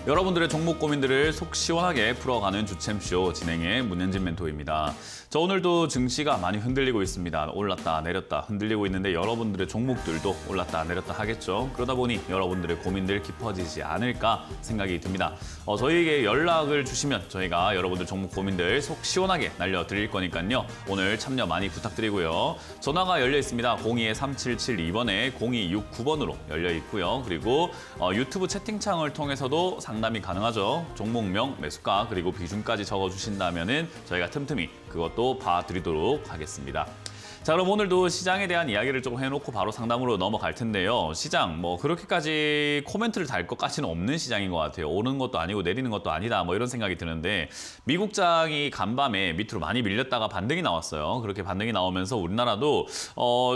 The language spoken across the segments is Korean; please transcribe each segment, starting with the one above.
여러분들의 종목 고민들을 속 시원하게 풀어가는 주챔쇼 진행의 문현진 멘토입니다. 저 오늘도 증시가 많이 흔들리고 있습니다. 올랐다 내렸다 흔들리고 있는데 여러분들의 종목들도 올랐다 내렸다 하겠죠. 그러다 보니 여러분들의 고민들 깊어지지 않을까 생각이 듭니다. 저희에게 연락을 주시면 저희가 여러분들 종목 고민들 속 시원하게 날려드릴 거니까요. 오늘 참여 많이 부탁드리고요. 전화가 열려 있습니다. 02-3772번에 0269번으로 열려 있고요. 그리고 유튜브 채팅창을 통해서도 상담이 가능하죠. 종목명, 매수가, 그리고 비중까지 적어주신다면은 저희가 틈틈이 그것도 봐드리도록 하겠습니다. 자, 그럼 오늘도 시장에 대한 이야기를 조금 해놓고 바로 상담으로 넘어갈 텐데요. 시장 그렇게까지 코멘트를 달 것까지는 없는 시장인 것 같아요. 오르는 것도 아니고 내리는 것도 아니다 이런 생각이 드는데 미국장이 간밤에 밑으로 많이 밀렸다가 반등이 나왔어요. 그렇게 반등이 나오면서 우리나라도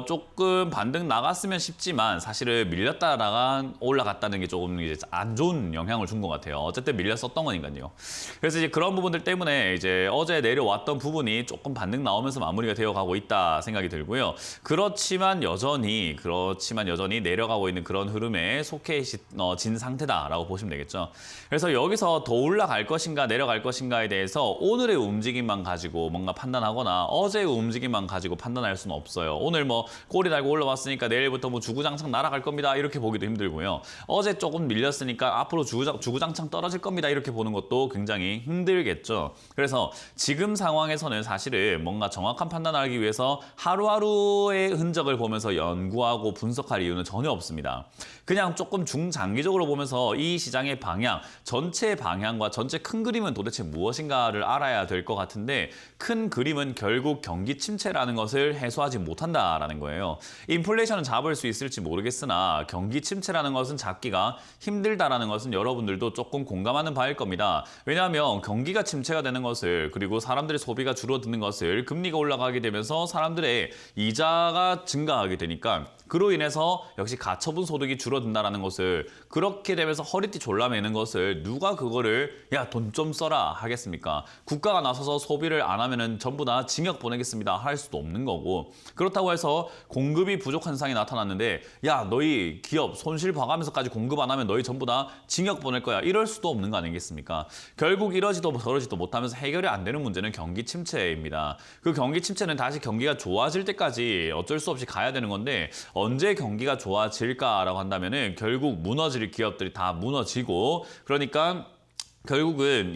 조금 반등 나갔으면 싶지만 사실은 밀렸다가 올라갔다는 게 조금 이제 안 좋은 영향을 준 것 같아요. 어쨌든 밀렸었던 거니까요. 그래서 이제 그런 부분들 때문에 이제 어제 내려왔던 부분이 조금 반등 나오면서 마무리가 되어가고 있다 생각이 들고요. 그렇지만 여전히 내려가고 있는 그런 흐름에 속해진 상태다라고 보시면 되겠죠. 그래서 여기서 더 올라갈 것인가 내려갈 것인가에 대해서 오늘의 움직임만 가지고 뭔가 판단하거나 어제의 움직임만 가지고 판단할 수는 없어요. 오늘 꼬리 달고 올라왔으니까 내일부터 주구장창 날아갈 겁니다. 이렇게 보기도 힘들고요. 어제 조금 밀렸으니까 앞으로 주구장창 떨어질 겁니다. 이렇게 보는 것도 굉장히 힘들겠죠. 그래서 지금 상황에서는 사실은 뭔가 정확한 판단을 하기 위해서 하루하루의 흔적을 보면서 연구하고 분석할 이유는 전혀 없습니다. 그냥 조금 중장기적으로 보면서 이 시장의 방향, 전체 방향과 전체 큰 그림은 도대체 무엇인가를 알아야 될 것 같은데 큰 그림은 결국 경기 침체라는 것을 해소하지 못한다라는 거예요. 인플레이션은 잡을 수 있을지 모르겠으나 경기 침체라는 것은 잡기가 힘들다라는 것은 여러분들도 조금 공감하는 바일 겁니다. 왜냐하면 경기가 침체가 되는 것을 그리고 사람들의 소비가 줄어드는 것을 금리가 올라가게 되면서 사람들의 이자가 증가하게 되니까 그로 인해서 역시 가처분 소득이 줄어든다는 것을 그렇게 되면서 허리띠 졸라매는 것을 누가 그거를 야, 돈 좀 써라 하겠습니까? 국가가 나서서 소비를 안 하면은 전부 다 징역 보내겠습니다 할 수도 없는 거고 그렇다고 해서 공급이 부족한 상황이 나타났는데 야, 너희 기업 손실 봐가면서까지 공급 안 하면 너희 전부 다 징역 보낼 거야 이럴 수도 없는 거 아니겠습니까? 결국 이러지도 저러지도 못하면서 해결이 안 되는 문제는 경기 침체입니다. 그 경기 침체는 다시 경기가 좋아질 때까지 어쩔 수 없이 가야 되는 건데 언제 경기가 좋아질까라고 한다면은 결국 무너질 기업들이 다 무너지고 그러니까 결국은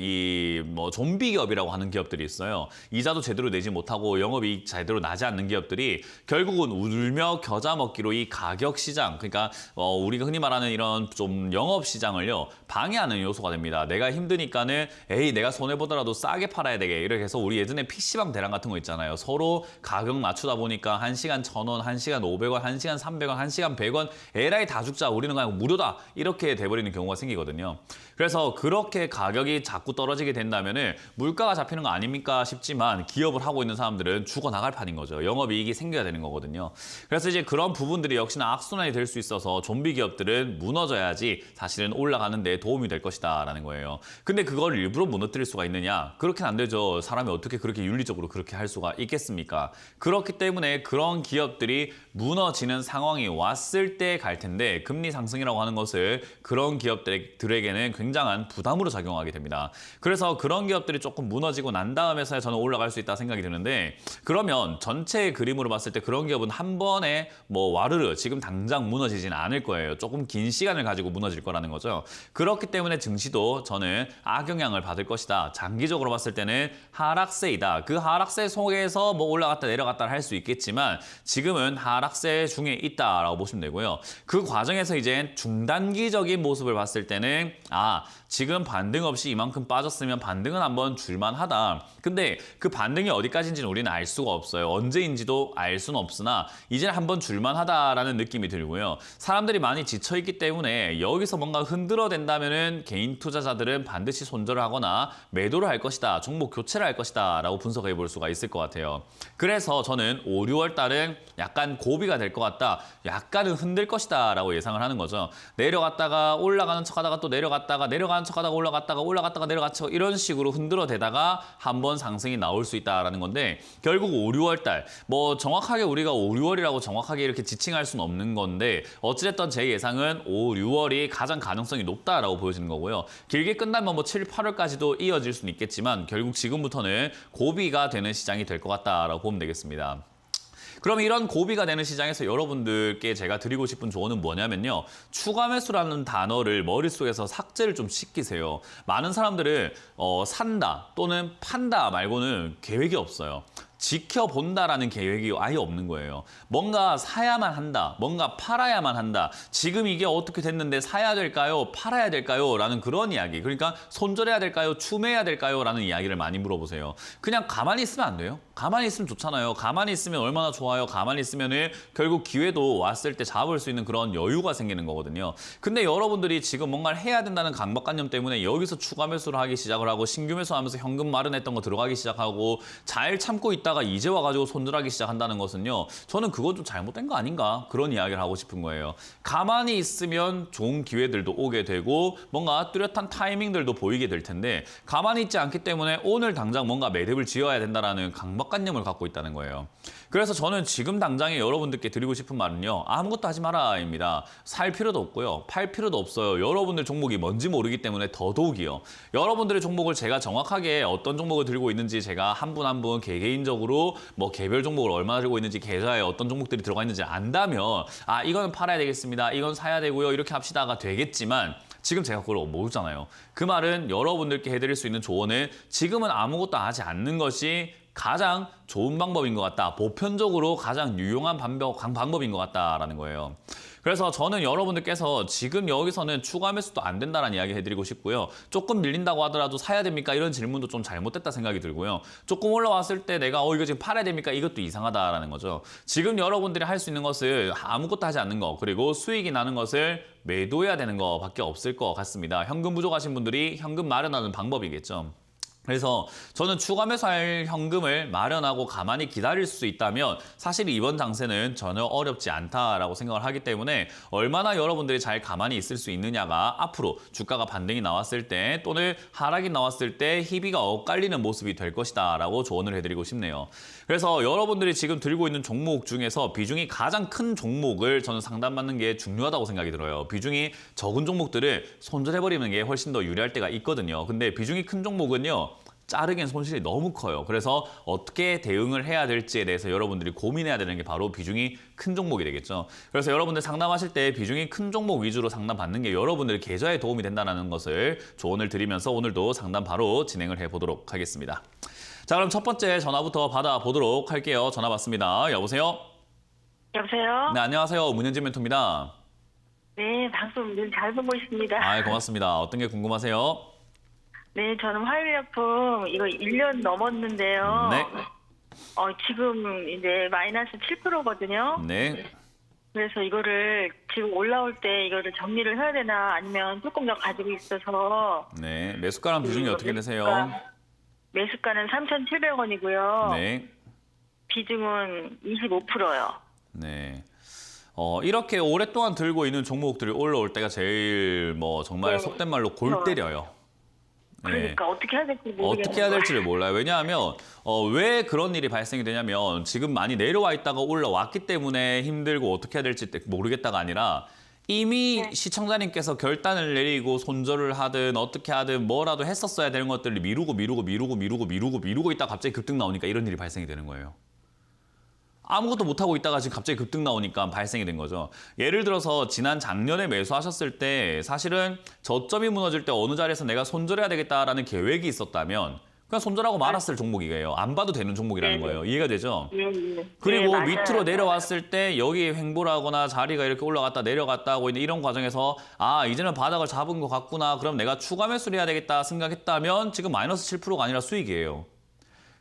좀비 기업이라고 하는 기업들이 있어요. 이자도 제대로 내지 못하고 영업이익 제대로 나지 않는 기업들이 결국은 울며 겨자 먹기로 이 가격 시장, 그러니까 우리가 흔히 말하는 이런 좀 영업 시장을요 방해하는 요소가 됩니다. 내가 힘드니까는 내가 손해 보더라도 싸게 팔아야 되게 이렇게 해서 우리 예전에 PC방 대란 같은 거 있잖아요. 서로 가격 맞추다 보니까 1시간 1,000원, 1시간 500원, 1시간 300원, 1시간 100원 에라이 다 죽자 우리는 그냥 무료다 이렇게 돼버리는 경우가 생기거든요. 그래서 그렇게 가격이 자꾸 떨어지게 된다면은 물가가 잡히는 거 아닙니까 싶지만 기업을 하고 있는 사람들은 죽어나갈 판인 거죠. 영업이익이 생겨야 되는 거거든요. 그래서 이제 그런 부분들이 역시나 악순환이 될 수 있어서 좀비 기업들은 무너져야지 사실은 올라가는 데 도움이 될 것이다 라는 거예요. 근데 그걸 일부러 무너뜨릴 수가 있느냐? 그렇게는 안 되죠. 사람이 어떻게 그렇게 윤리적으로 그렇게 할 수가 있겠습니까? 그렇기 때문에 그런 기업들이 무너지는 상황이 왔을 때 갈 텐데 금리 상승이라고 하는 것을 그런 기업들에게는 굉장한 부담으로 작용하게 됩니다. 그래서 그런 기업들이 조금 무너지고 난 다음에서야 저는 올라갈 수 있다 생각이 드는데 그러면 전체 그림으로 봤을 때 그런 기업은 한 번에 와르르 지금 당장 무너지진 않을 거예요. 조금 긴 시간을 가지고 무너질 거라는 거죠. 그렇기 때문에 증시도 저는 악영향을 받을 것이다. 장기적으로 봤을 때는 하락세이다. 그 하락세 속에서 올라갔다 내려갔다 할 수 있겠지만 지금은 하락세 중에 있다라고 보시면 되고요. 그 과정에서 이제 중단기적인 모습을 봤을 때는 지금 반등 없이 이만큼 빠졌으면 반등은 한번 줄만하다. 근데 그 반등이 어디까지인지는 우리는 알 수가 없어요. 언제인지도 알 수는 없으나 이제는 한번 줄만하다라는 느낌이 들고요. 사람들이 많이 지쳐있기 때문에 여기서 뭔가 흔들어댄다면은 개인 투자자들은 반드시 손절을 하거나 매도를 할 것이다. 종목 교체를 할 것이다. 라고 분석해 볼 수가 있을 것 같아요. 그래서 저는 5, 6월 달은 약간 고비가 될 것 같다. 약간은 흔들 것이다. 라고 예상을 하는 거죠. 내려갔다가 올라가는 척 하다가 또 내려갔다가 내려가는 척 하다가 올라갔다가 올라갔다가 내려갔죠. 이런 식으로 흔들어대다가 한번 상승이 나올 수 있다라는 건데 결국 5, 6월 달 뭐 정확하게 우리가 5, 6월이라고 정확하게 이렇게 지칭할 수는 없는 건데 어찌됐든 제 예상은 5, 6월이 가장 가능성이 높다라고 보여지는 거고요. 길게 끝나면 뭐 7, 8월까지도 이어질 수는 있겠지만 결국 지금부터는 고비가 되는 시장이 될 것 같다라고 보면 되겠습니다. 그럼 이런 고비가 되는 시장에서 여러분들께 제가 드리고 싶은 조언은 뭐냐면요. 추가 매수라는 단어를 머릿속에서 삭제를 좀 시키세요. 많은 사람들은 산다 또는 판다 말고는 계획이 없어요. 지켜본다라는 계획이 아예 없는 거예요. 뭔가 사야만 한다, 뭔가 팔아야만 한다. 지금 이게 어떻게 됐는데 사야 될까요? 팔아야 될까요? 라는 그런 이야기. 그러니까 손절해야 될까요? 추매해야 될까요? 라는 이야기를 많이 물어보세요. 그냥 가만히 있으면 안 돼요? 가만히 있으면 좋잖아요. 가만히 있으면 얼마나 좋아요. 가만히 있으면 결국 기회도 왔을 때 잡을 수 있는 그런 여유가 생기는 거거든요. 근데 여러분들이 지금 뭔가를 해야 된다는 강박관념 때문에 여기서 추가 매수를 하기 시작을 하고 신규 매수하면서 현금 마련했던 거 들어가기 시작하고 잘 참고 있다가 이제 와가지고 손절하기 시작한다는 것은요. 저는 그건 좀 잘못된 거 아닌가 그런 이야기를 하고 싶은 거예요. 가만히 있으면 좋은 기회들도 오게 되고 뭔가 뚜렷한 타이밍들도 보이게 될 텐데 가만히 있지 않기 때문에 오늘 당장 뭔가 매듭을 지어야 된다는 강박관념을 갖고 있다는 거예요. 그래서 저는 지금 당장에 여러분들께 드리고 싶은 말은요. 아무것도 하지 마라입니다. 살 필요도 없고요. 팔 필요도 없어요. 여러분들 종목이 뭔지 모르기 때문에 더더욱이요. 여러분들의 종목을 제가 정확하게 어떤 종목을 들고 있는지 제가 한 분 한 분 개개인적으로 뭐 개별 종목을 얼마나 들고 있는지 계좌에 어떤 종목들이 들어가 있는지 안다면 아 이거는 팔아야 되겠습니다. 이건 사야 되고요. 이렇게 합시다가 되겠지만 지금 제가 그걸 모르잖아요. 그 말은 여러분들께 해드릴 수 있는 조언은 지금은 아무것도 하지 않는 것이 가장 좋은 방법인 것 같다. 보편적으로 가장 유용한 방법인 것 같다라는 거예요. 그래서 저는 여러분들께서 지금 여기서는 추가 매수도 안 된다는 이야기 해드리고 싶고요. 조금 밀린다고 하더라도 사야 됩니까? 이런 질문도 좀 잘못됐다 생각이 들고요. 조금 올라왔을 때 내가 이거 지금 팔아야 됩니까? 이것도 이상하다라는 거죠. 지금 여러분들이 할 수 있는 것을 아무것도 하지 않는 거 그리고 수익이 나는 것을 매도해야 되는 거밖에 없을 것 같습니다. 현금 부족하신 분들이 현금 마련하는 방법이겠죠. 그래서 저는 추가 매수할 현금을 마련하고 가만히 기다릴 수 있다면 사실 이번 장세는 전혀 어렵지 않다라고 생각을 하기 때문에 얼마나 여러분들이 잘 가만히 있을 수 있느냐가 앞으로 주가가 반등이 나왔을 때 또는 하락이 나왔을 때 희비가 엇갈리는 모습이 될 것이다 라고 조언을 해드리고 싶네요. 그래서 여러분들이 지금 들고 있는 종목 중에서 비중이 가장 큰 종목을 저는 상담받는 게 중요하다고 생각이 들어요. 비중이 적은 종목들을 손절해버리는 게 훨씬 더 유리할 때가 있거든요. 근데 비중이 큰 종목은요. 자르기엔 손실이 너무 커요. 그래서 어떻게 대응을 해야 될지에 대해서 여러분들이 고민해야 되는 게 바로 비중이 큰 종목이 되겠죠. 그래서 여러분들 상담하실 때 비중이 큰 종목 위주로 상담받는 게 여러분들 계좌에 도움이 된다는 것을 조언을 드리면서 오늘도 상담 바로 진행을 해보도록 하겠습니다. 자, 그럼 첫 번째 전화부터 받아보도록 할게요. 전화 받습니다. 여보세요? 여보세요? 네, 안녕하세요. 문현진 멘토입니다. 네, 방송 늘 잘 보고 있습니다. 아, 고맙습니다. 어떤 게 궁금하세요? 네, 저는 화일약품 이거 1년 넘었는데요. 네. 지금 이제 마이너스 7%거든요. 네. 그래서 이거를 지금 올라올 때 이거를 정리를 해야 되나 아니면 조금 더 가지고 있어서 네. 매수가랑 비중이 어떻게 되세요? 매수가는 3,700원이고요. 네. 비중은 25%요. 네. 이렇게 오랫동안 들고 있는 종목들이 올라올 때가 제일 정말 네. 속된 말로 골 때려요. 네. 그러니까 어떻게 해야 될지 모르겠어요. 어떻게 해야 될지를 몰라요. 왜냐하면 왜 그런 일이 발생이 되냐면 지금 많이 내려와 있다가 올라왔기 때문에 힘들고 어떻게 해야 될지 모르겠다가 아니라 이미 네. 시청자님께서 결단을 내리고 손절을 하든 어떻게 하든 뭐라도 했었어야 되는 것들을 미루고 있다가 갑자기 급등 나오니까 이런 일이 발생이 되는 거예요. 아무것도 못하고 있다가 지금 갑자기 급등 나오니까 발생이 된 거죠. 예를 들어서 지난 작년에 매수하셨을 때 사실은 저점이 무너질 때 어느 자리에서 내가 손절해야 되겠다라는 계획이 있었다면 그냥 손절하고 말았을 종목이에요. 안 봐도 되는 종목이라는 거예요. 이해가 되죠? 예. 그리고 네, 밑으로 맞아요. 내려왔을 때 여기 횡보를 하거나 자리가 이렇게 올라갔다 내려갔다 하고 있는 이런 과정에서 아 이제는 바닥을 잡은 것 같구나. 그럼 내가 추가 매수를 해야 되겠다 생각했다면 지금 마이너스 7%가 아니라 수익이에요.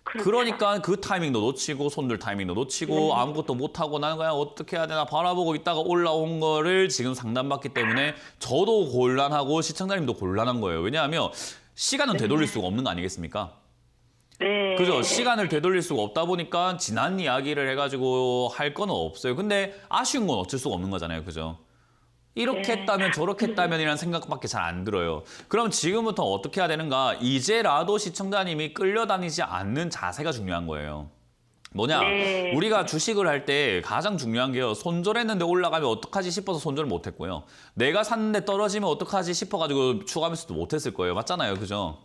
그러니까 그 타이밍도 놓치고 손들 타이밍도 놓치고 아무것도 못하고 나는 그냥 어떻게 해야 되나 바라보고 있다가 올라온 거를 지금 상담받기 때문에 저도 곤란하고 시청자님도 곤란한 거예요. 왜냐하면 시간은 되돌릴 수가 없는 거 아니겠습니까? 네. 그죠? 시간을 되돌릴 수가 없다 보니까 지난 이야기를 해가지고 할 건 없어요. 근데 아쉬운 건 어쩔 수가 없는 거잖아요. 그죠? 이렇게 네. 했다면 저렇게 했다면이라는 생각밖에 잘 안 들어요. 그럼 지금부터 어떻게 해야 되는가? 이제라도 시청자님이 끌려다니지 않는 자세가 중요한 거예요. 뭐냐? 네. 우리가 주식을 할 때 가장 중요한 게요. 손절했는데 올라가면 어떡하지 싶어서 손절을 못했고요. 내가 샀는데 떨어지면 어떡하지 싶어가지고 추가 매수도 못했을 거예요. 맞잖아요. 그죠?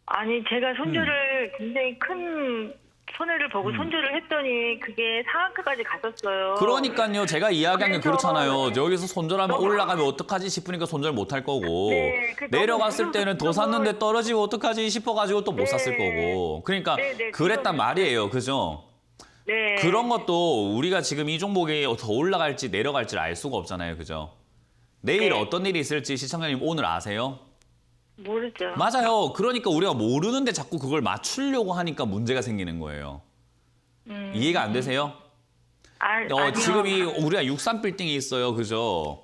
아니 제가 손절을 굉장히 큰 손해를 보고 손절을 했더니 그게 상한가까지 갔었어요. 그러니까요. 제가 이야기한 게 그래서 그렇잖아요. 여기서 손절하면 올라가면 어떡하지 싶으니까 손절 못할 거고 네, 그 너무 내려갔을 때는 더 샀는데 떨어지면 어떡하지 싶어가지고 또 못 네. 샀을 거고 그러니까 네, 네, 그랬단 그거는- 말이에요. 그죠? 네. 그런 것도 우리가 지금 이 종목이 더 올라갈지 내려갈지 알 수가 없잖아요. 그죠? 내일 네. 어떤 일이 있을지 시청자님 오늘 아세요? 모르죠. 맞아요. 그러니까 우리가 모르는데 자꾸 그걸 맞추려고 하니까 문제가 생기는 거예요. 이해가 안 되세요? 아니요. 지금 우리가 63빌딩이 있어요. 그죠?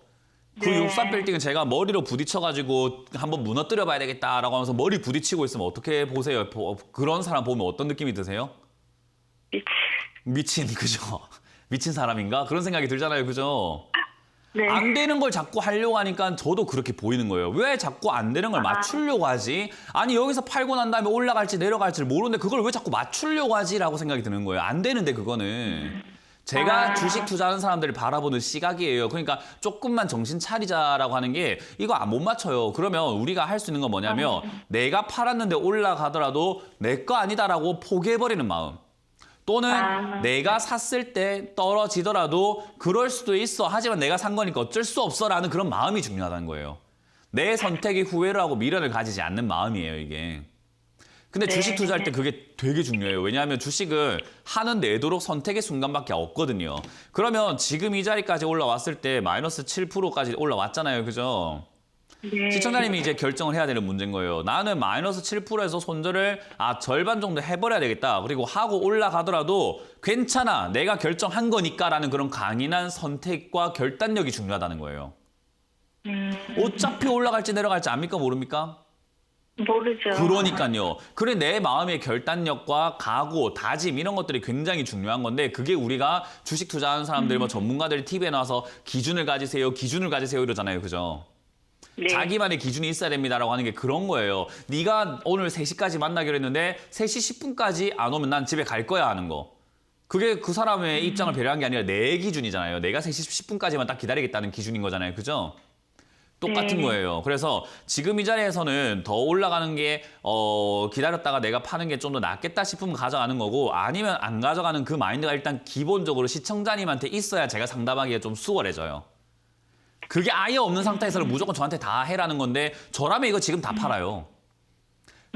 그 네. 63빌딩은 제가 머리로 부딪혀가지고 한번 무너뜨려 봐야 되겠다라고 하면서 머리 부딪히고 있으면 어떻게 보세요? 그런 사람 보면 어떤 느낌이 드세요? 미친, 그죠? 미친 사람인가? 그런 생각이 들잖아요. 그죠? 네. 안 되는 걸 자꾸 하려고 하니까 저도 그렇게 보이는 거예요. 왜 자꾸 안 되는 걸 맞추려고 하지? 아니 여기서 팔고 난 다음에 올라갈지 내려갈지 모르는데 그걸 왜 자꾸 맞추려고 하지라고 생각이 드는 거예요. 안 되는데 그거는. 제가 주식 투자하는 사람들을 바라보는 시각이에요. 그러니까 조금만 정신 차리자라고 하는 게 이거 못 맞춰요. 그러면 우리가 할 수 있는 건 뭐냐면 내가 팔았는데 올라가더라도 내 거 아니다라고 포기해버리는 마음. 또는 내가 샀을 때 떨어지더라도 그럴 수도 있어. 하지만 내가 산 거니까 어쩔 수 없어라는 그런 마음이 중요하다는 거예요. 내 선택이 후회를 하고 미련을 가지지 않는 마음이에요, 이게. 근데 네. 주식 투자할 때 그게 되게 중요해요. 왜냐하면 주식은 하는 내도록 선택의 순간밖에 없거든요. 그러면 지금 이 자리까지 올라왔을 때 마이너스 7%까지 올라왔잖아요. 그죠? 네. 시청자님이 이제 결정을 해야 되는 문제인 거예요. 나는 마이너스 7%에서 손절을 절반 정도 해버려야 되겠다. 그리고 하고 올라가더라도 괜찮아. 내가 결정한 거니까라는 그런 강인한 선택과 결단력이 중요하다는 거예요. 어차피 올라갈지 내려갈지 압니까 모릅니까? 모르죠. 그러니까요. 그래 내 마음의 결단력과 각오, 다짐 이런 것들이 굉장히 중요한 건데 그게 우리가 주식 투자하는 사람들 뭐 전문가들이 TV에 나와서 기준을 가지세요. 기준을 가지세요 이러잖아요. 그죠? 네. 자기만의 기준이 있어야 됩니다라고 하는 게 그런 거예요. 네가 오늘 3시까지 만나기로 했는데 3시 10분까지 안 오면 난 집에 갈 거야 하는 거. 그게 그 사람의 입장을 배려한 게 아니라 내 기준이잖아요. 내가 3시 10분까지만 딱 기다리겠다는 기준인 거잖아요. 그죠? 똑같은 네. 거예요. 그래서 지금 이 자리에서는 더 올라가는 게 기다렸다가 내가 파는 게 좀 더 낫겠다 싶으면 가져가는 거고 아니면 안 가져가는 그 마인드가 일단 기본적으로 시청자님한테 있어야 제가 상담하기가 좀 수월해져요. 그게 아예 없는 상태에서는 무조건 저한테 다 해라는 건데 저라면 이거 지금 다 팔아요.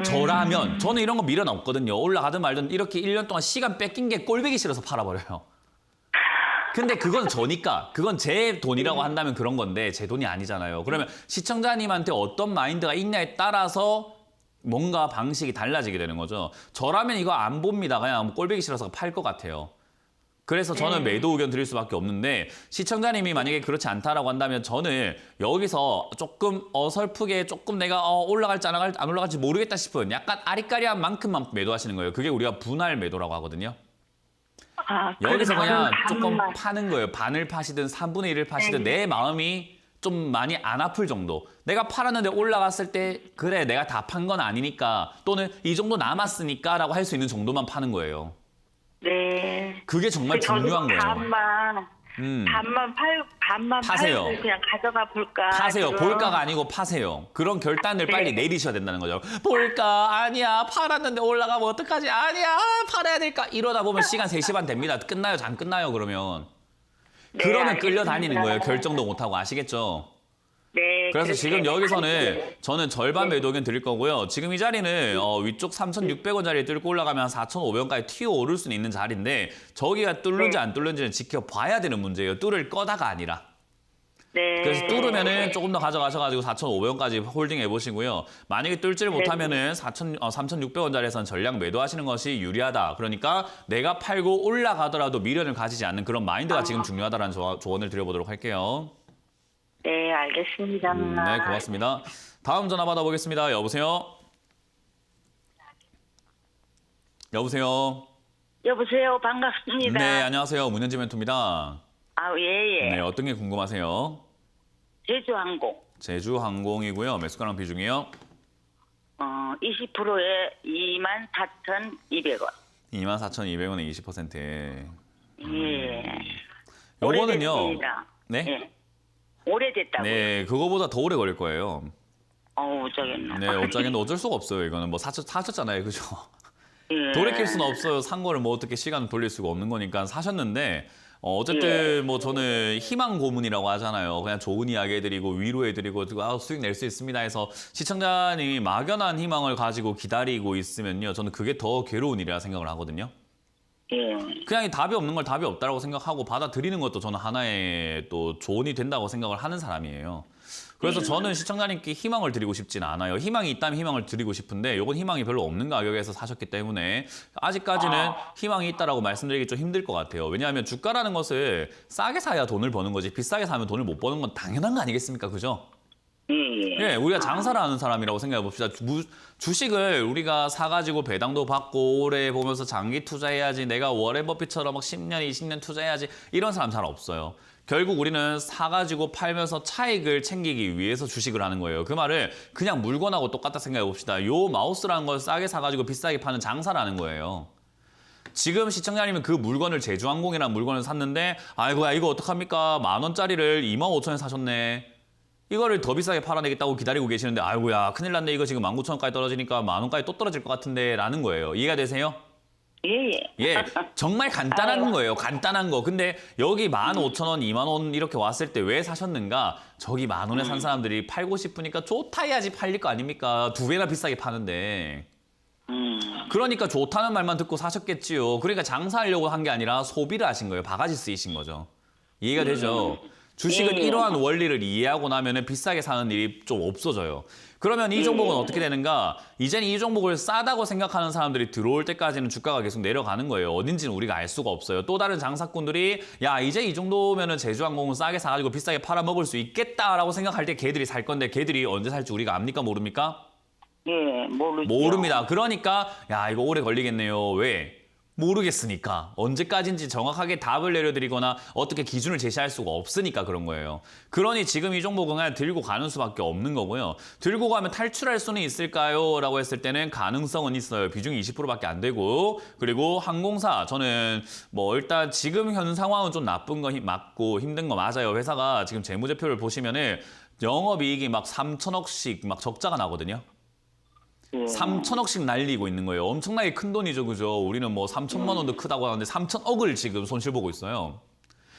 저라면 저는 이런 거 미련 없거든요. 올라가든 말든 이렇게 1년 동안 시간 뺏긴 게 꼴보기 싫어서 팔아버려요. 근데 그건 저니까 그건 제 돈이라고 한다면 그런 건데 제 돈이 아니잖아요. 그러면 시청자님한테 어떤 마인드가 있냐에 따라서 뭔가 방식이 달라지게 되는 거죠. 저라면 이거 안 봅니다. 그냥 꼴보기 싫어서 팔 것 같아요. 그래서 저는 매도 의견 드릴 수밖에 없는데 시청자님이 만약에 그렇지 않다라고 한다면 저는 여기서 조금 어설프게 조금 내가 올라갈지 안 올라갈지 모르겠다 싶은 약간 아리까리한 만큼만 매도하시는 거예요. 그게 우리가 분할 매도라고 하거든요. 여기서 그냥 조금 파는 거예요. 반을 파시든 3분의 1을 파시든 내 마음이 좀 많이 안 아플 정도. 내가 팔았는데 올라갔을 때 그래 내가 다 판 건 아니니까 또는 이 정도 남았으니까 라고 할 수 있는 정도만 파는 거예요. 네. 그게 정말 중요한 거예요. 반만 파세요. 팔고 그냥 가져가 볼까. 파세요. 지금. 볼까가 아니고 파세요. 그런 결단을 네. 빨리 내리셔야 된다는 거죠. 볼까? 아니야. 팔았는데 올라가면 어떡하지? 아니야. 팔아야 될까? 이러다 보면 시간 3시 반 됩니다. 끝나요? 안 끝나요? 그러면. 네, 그러면 끌려다니는 알겠습니다. 거예요. 결정도 못하고 아시겠죠? 네. 그래서 그렇게 지금 여기서는 할게요. 저는 절반 매도 의견 드릴 거고요. 지금 이 자리는 위쪽 3,600원 자리에 뚫고 올라가면 4,500원까지 튀어 오를 수는 있는 자리인데 저기가 뚫는지 안 뚫는지는 지켜봐야 되는 문제예요. 뚫을 거다가 아니라. 네. 그래서 뚫으면은 조금 더 가져가셔가지고 4,500원까지 홀딩 해보시고요. 만약에 뚫지를 못하면은 3,600원 자리에서는 전량 매도하시는 것이 유리하다. 그러니까 내가 팔고 올라가더라도 미련을 가지지 않는 그런 마인드가 지금 중요하다는 조언을 드려보도록 할게요. 네, 알겠습니다. 네, 고맙습니다. 다음 전화 받아보겠습니다. 여보세요? 여보세요? 여보세요, 반갑습니다. 네, 안녕하세요. 문현지 멘토입니다. 아, 예, 예. 네, 어떤 게 궁금하세요? 제주항공. 제주항공이고요. 매수가랑 비중이요? 20%에 24,200원. 24,200원에 20%. 예. 요거는요. 오래됐습니다. 네? 예. 오래됐다고요. 네, 그거보다 더 오래 걸릴 거예요. 어쩌겠나. 네, 어쩌겠는데 어쩔 수가 없어요. 이거는 뭐 사셨잖아요. 그죠? 예. 돌이킬 수는 없어요. 산 거를 뭐 어떻게 시간을 돌릴 수가 없는 거니까 사셨는데 어쨌든 뭐 저는 희망 고문이라고 하잖아요. 그냥 좋은 이야기 해드리고 위로해드리고 수익 낼 수 있습니다 해서 시청자님이 막연한 희망을 가지고 기다리고 있으면요. 저는 그게 더 괴로운 일이라 생각을 하거든요. 예. 그냥 이 답이 없는 걸 답이 없다라고 생각하고 받아들이는 것도 저는 하나의 또 조언이 된다고 생각을 하는 사람이에요. 그래서 저는 시청자님께 희망을 드리고 싶진 않아요. 희망이 있다면 희망을 드리고 싶은데 이건 희망이 별로 없는 가격에서 사셨기 때문에 아직까지는 희망이 있다라고 말씀드리기 좀 힘들 것 같아요. 왜냐하면 주가라는 것을 싸게 사야 돈을 버는 거지 비싸게 사면 돈을 못 버는 건 당연한 거 아니겠습니까? 그죠? 예, 우리가 장사를 하는 사람이라고 생각해 봅시다. 주식을 우리가 사가지고 배당도 받고 오래 보면서 장기 투자해야지 내가 워렌 버핏처럼 막 10년, 20년 투자해야지 이런 사람 잘 없어요. 결국 우리는 사가지고 팔면서 차익을 챙기기 위해서 주식을 하는 거예요. 그 말을 그냥 물건하고 똑같다 생각해 봅시다. 요 마우스라는 걸 싸게 사가지고 비싸게 파는 장사라는 거예요. 지금 시청자님은 그 물건을 제주항공이라는 물건을 샀는데 아이고야 이거 어떡합니까? 10,000원짜리를 25,000원에 사셨네. 이거를 더 비싸게 팔아내겠다고 기다리고 계시는데 아이고야 큰일 났네. 이거 지금 19,000원까지 떨어지니까 10,000원까지 또 떨어질 것 같은데 라는 거예요. 이해가 되세요? 예. 예, 정말 간단한 거예요. 간단한 거. 근데 여기 15,000원, 20,000원 이렇게 왔을 때 왜 사셨는가? 저기 10,000원에 산 사람들이 팔고 싶으니까 좋다 해야지 팔릴 거 아닙니까? 2배나 비싸게 파는데. 그러니까 좋다는 말만 듣고 사셨겠지요. 그러니까 장사하려고 한 게 아니라 소비를 하신 거예요. 바가지 쓰이신 거죠. 이해가 되죠? 주식은 이러한 원리를 이해하고 나면 비싸게 사는 일이 좀 없어져요. 그러면 이 종목은 어떻게 되는가? 이제는 이 종목을 싸다고 생각하는 사람들이 들어올 때까지는 주가가 계속 내려가는 거예요. 어딘지는 우리가 알 수가 없어요. 또 다른 장사꾼들이 야 이제 이 정도면은 제주항공은 싸게 사가지고 비싸게 팔아먹을 수 있겠다라고 생각할 때 걔들이 살 건데 걔들이 언제 살지 우리가 압니까 모릅니까? 예, 모르죠. 모릅니다. 그러니까 야 이거 오래 걸리겠네요. 왜? 모르겠으니까. 언제까지인지 정확하게 답을 내려드리거나 어떻게 기준을 제시할 수가 없으니까 그런 거예요. 그러니 지금 이 종목은 그냥 들고 가는 수밖에 없는 거고요. 들고 가면 탈출할 수는 있을까요? 라고 했을 때는 가능성은 있어요. 비중이 20%밖에 안 되고 그리고 항공사 저는 뭐 일단 지금 현 상황은 좀 나쁜 거 맞고 힘든 거 맞아요. 회사가 지금 재무제표를 보시면은 영업이익이 막 3천억씩 막 적자가 나거든요. 3천억씩 날리고 있는 거예요. 엄청나게 큰 돈이죠, 그죠? 우리는 뭐 3천만 원도 크다고 하는데 3천억을 지금 손실 보고 있어요.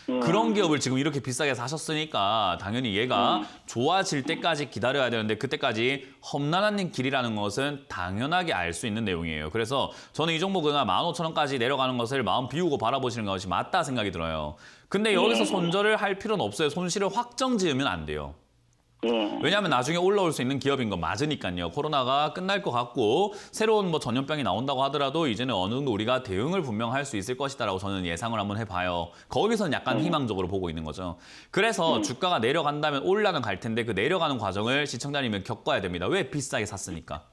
그런 기업을 지금 이렇게 비싸게 사셨으니까 당연히 얘가 좋아질 때까지 기다려야 되는데 그때까지 험난한 길이라는 것은 당연하게 알 수 있는 내용이에요. 그래서 저는 이 종목은 15,000원까지 내려가는 것을 마음 비우고 바라보시는 것이 맞다 생각이 들어요. 근데 여기서 손절을 할 필요는 없어요. 손실을 확정 지으면 안 돼요. 왜냐하면 나중에 올라올 수 있는 기업인 건 맞으니까요. 코로나가 끝날 것 같고 새로운 뭐 전염병이 나온다고 하더라도 이제는 어느 정도 우리가 대응을 분명 할 수 있을 것이다라고 저는 예상을 한번 해봐요. 거기서는 약간 희망적으로 보고 있는 거죠. 그래서 주가가 내려간다면 올라는 갈 텐데 그 내려가는 과정을 시청자님은 겪어야 됩니다. 왜? 비싸게 샀으니까.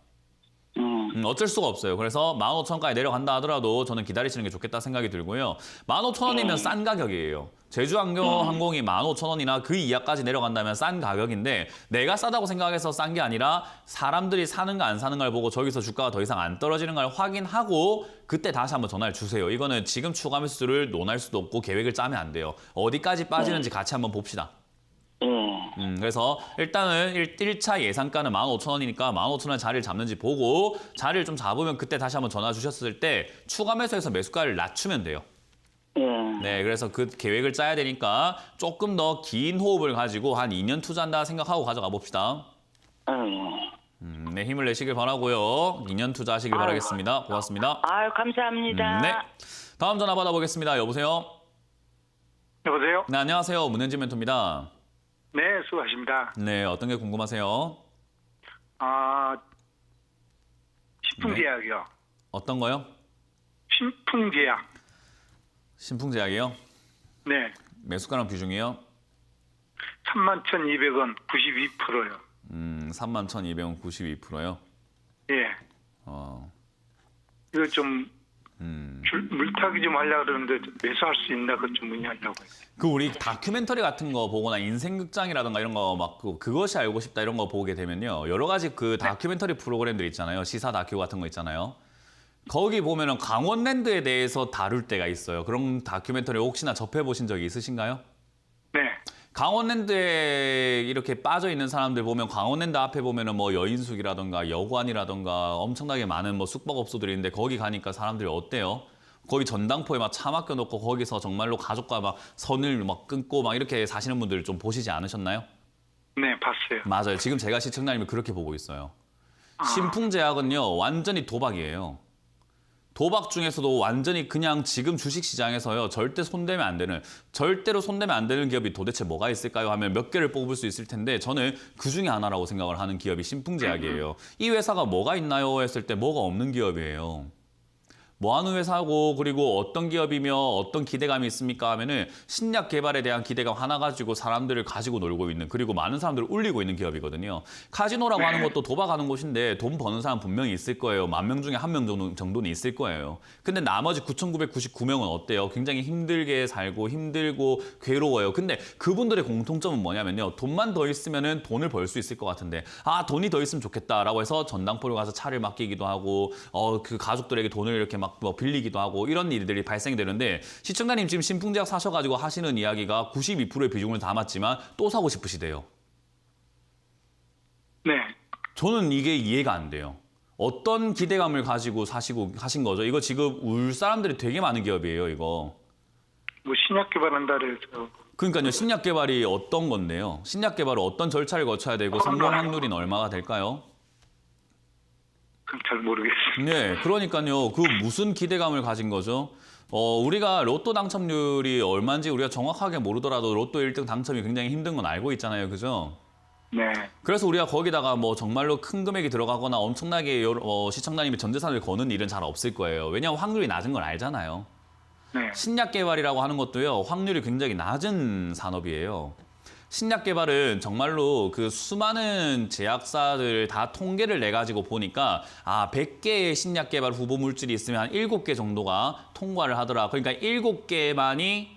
어쩔 수가 없어요. 그래서 15,000원까지 내려간다 하더라도 저는 기다리시는 게 좋겠다 생각이 들고요. 15,000원이면 싼 가격이에요. 제주항공이 15,000원이나 그 이하까지 내려간다면 싼 가격인데 내가 싸다고 생각해서 싼 게 아니라 사람들이 사는가 안 사는가를 보고 저기서 주가가 더 이상 안 떨어지는 걸 확인하고 그때 다시 한번 전화를 주세요. 이거는 지금 추가 매수를 논할 수도 없고 계획을 짜면 안 돼요. 어디까지 빠지는지 같이 한번 봅시다. 그래서 일단은 1차 예상가는 15,000원이니까 15,000원 자리를 잡는지 보고 자리를 좀 잡으면 그때 다시 한번 전화 주셨을 때 추가 매수해서 매수가를 낮추면 돼요. 네, 그래서 그 계획을 짜야 되니까 조금 더 긴 호흡을 가지고 한 2년 투자한다 생각하고 가져가 봅시다. 네, 힘을 내시길 바라고요. 2년 투자하시길 바라겠습니다. 고맙습니다. 아유, 감사합니다. 네, 다음 전화 받아보겠습니다. 여보세요? 여보세요? 네, 안녕하세요. 문현진 멘토입니다. 네, 수고하십니다. 네, 어떤 게 궁금하세요? 신풍제약이요. 어떤 거요? 신풍제약. 신풍제약이요? 네, 매수가랑 비중이요? 31,200원 92%요. 31,200원 92%요? 예, 어, 이거 좀 물타기 좀 하려고 그러는데 매수할 수 있나 그것 좀 문의하려고요. 그 우리 다큐멘터리 같은 거 보거나 인생극장이라든가 이런 거 막 그것이 알고 싶다 이런 거 보게 되면요. 여러 가지 그 다큐멘터리 프로그램들 있잖아요. 시사 다큐 같은 거 있잖아요. 거기 보면은 강원랜드에 대해서 다룰 때가 있어요. 그런 다큐멘터리 혹시나 접해보신 적이 있으신가요? 네. 강원랜드에 이렇게 빠져 있는 사람들 보면 강원랜드 앞에 보면은 뭐 여인숙이라던가 여관이라던가 엄청나게 많은 뭐 숙박업소들이 있는데 거기 가니까 사람들이 어때요? 거기 전당포에 막 차 막혀놓고 거기서 정말로 가족과 막 선을 막 끊고 막 이렇게 사시는 분들 좀 보시지 않으셨나요? 네, 봤어요. 맞아요. 지금 제가 시청자님을 그렇게 보고 있어요. 신풍제약은요 완전히 도박이에요. 도박 중에서도 완전히 그냥 지금 주식시장에서요 절대 손대면 안 되는 절대로 손대면 안 되는 기업이 도대체 뭐가 있을까요 하면 몇 개를 뽑을 수 있을 텐데 저는 그 중에 하나라고 생각을 하는 기업이 신풍제약이에요. 이 회사가 뭐가 있나요 했을 때 뭐가 없는 기업이에요. 뭐 하는 회사고 그리고 어떤 기업이며 어떤 기대감이 있습니까 하면은 신약 개발에 대한 기대감 하나 가지고 사람들을 가지고 놀고 있는 그리고 많은 사람들을 울리고 있는 기업이거든요. 카지노라고 하는 것도 도박하는 곳인데 돈 버는 사람 분명히 있을 거예요. 10,000명 중에 1명 정도는 있을 거예요. 근데 나머지 9,999명은 어때요? 굉장히 힘들게 살고 힘들고 괴로워요. 근데 그분들의 공통점은 뭐냐면요. 돈만 더 있으면은 돈을 벌 수 있을 것 같은데 아 돈이 더 있으면 좋겠다라고 해서 전당포를 가서 차를 맡기기도 하고 그 가족들에게 돈을 이렇게 막 뭐 빌리기도 하고 이런 일들이 발생이 되는데 시청자님 지금 신풍제약 사셔가지고 하시는 이야기가 92%의 비중을 담았지만 또 사고 싶으시대요. 네. 저는 이게 이해가 안 돼요. 어떤 기대감을 가지고 사시고 하신 거죠? 이거 지금 울 사람들이 되게 많은 기업이에요, 이거. 뭐 신약 개발한다 그래서 그러니까요, 신약 개발이 어떤 건데요? 신약 개발은 어떤 절차를 거쳐야 되고 성공 확률은 얼마가 될까요? 그건 잘 모르겠습니다. 네, 그러니까요. 그 무슨 기대감을 가진 거죠? 우리가 로또 당첨률이 얼마인지 우리가 정확하게 모르더라도 로또 1등 당첨이 굉장히 힘든 건 알고 있잖아요. 그죠? 네. 그래서 우리가 거기다가 뭐 정말로 큰 금액이 들어가거나 엄청나게 시청자님이 전 재산을 거는 일은 잘 없을 거예요. 왜냐하면 확률이 낮은 걸 알잖아요. 네. 신약 개발이라고 하는 것도요. 확률이 굉장히 낮은 산업이에요. 신약 개발은 정말로 그 수많은 제약사들 다 통계를 내가지고 보니까 100개의 신약 개발 후보 물질이 있으면 한 7개 정도가 통과를 하더라. 그러니까 7개만이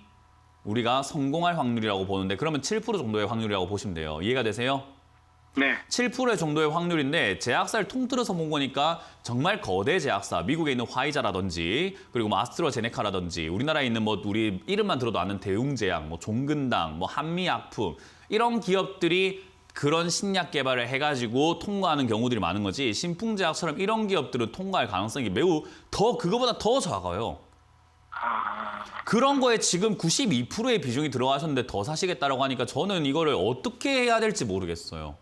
우리가 성공할 확률이라고 보는데 그러면 7% 정도의 확률이라고 보시면 돼요. 이해가 되세요? 네. 7% 정도의 확률인데 제약사를 통틀어서 본 거니까 정말 거대 제약사, 미국에 있는 화이자라든지 그리고 뭐 아스트라제네카라든지 우리나라에 있는 뭐 우리 이름만 들어도 아는 대웅제약, 뭐 종근당, 뭐 한미약품 이런 기업들이 그런 신약 개발을 해가지고 통과하는 경우들이 많은 거지 신풍제약처럼 이런 기업들은 통과할 가능성이 매우 그거보다 더 작아요. 그런 거에 지금 92%의 비중이 들어가셨는데 더 사시겠다라고 하니까 저는 이거를 어떻게 해야 될지 모르겠어요.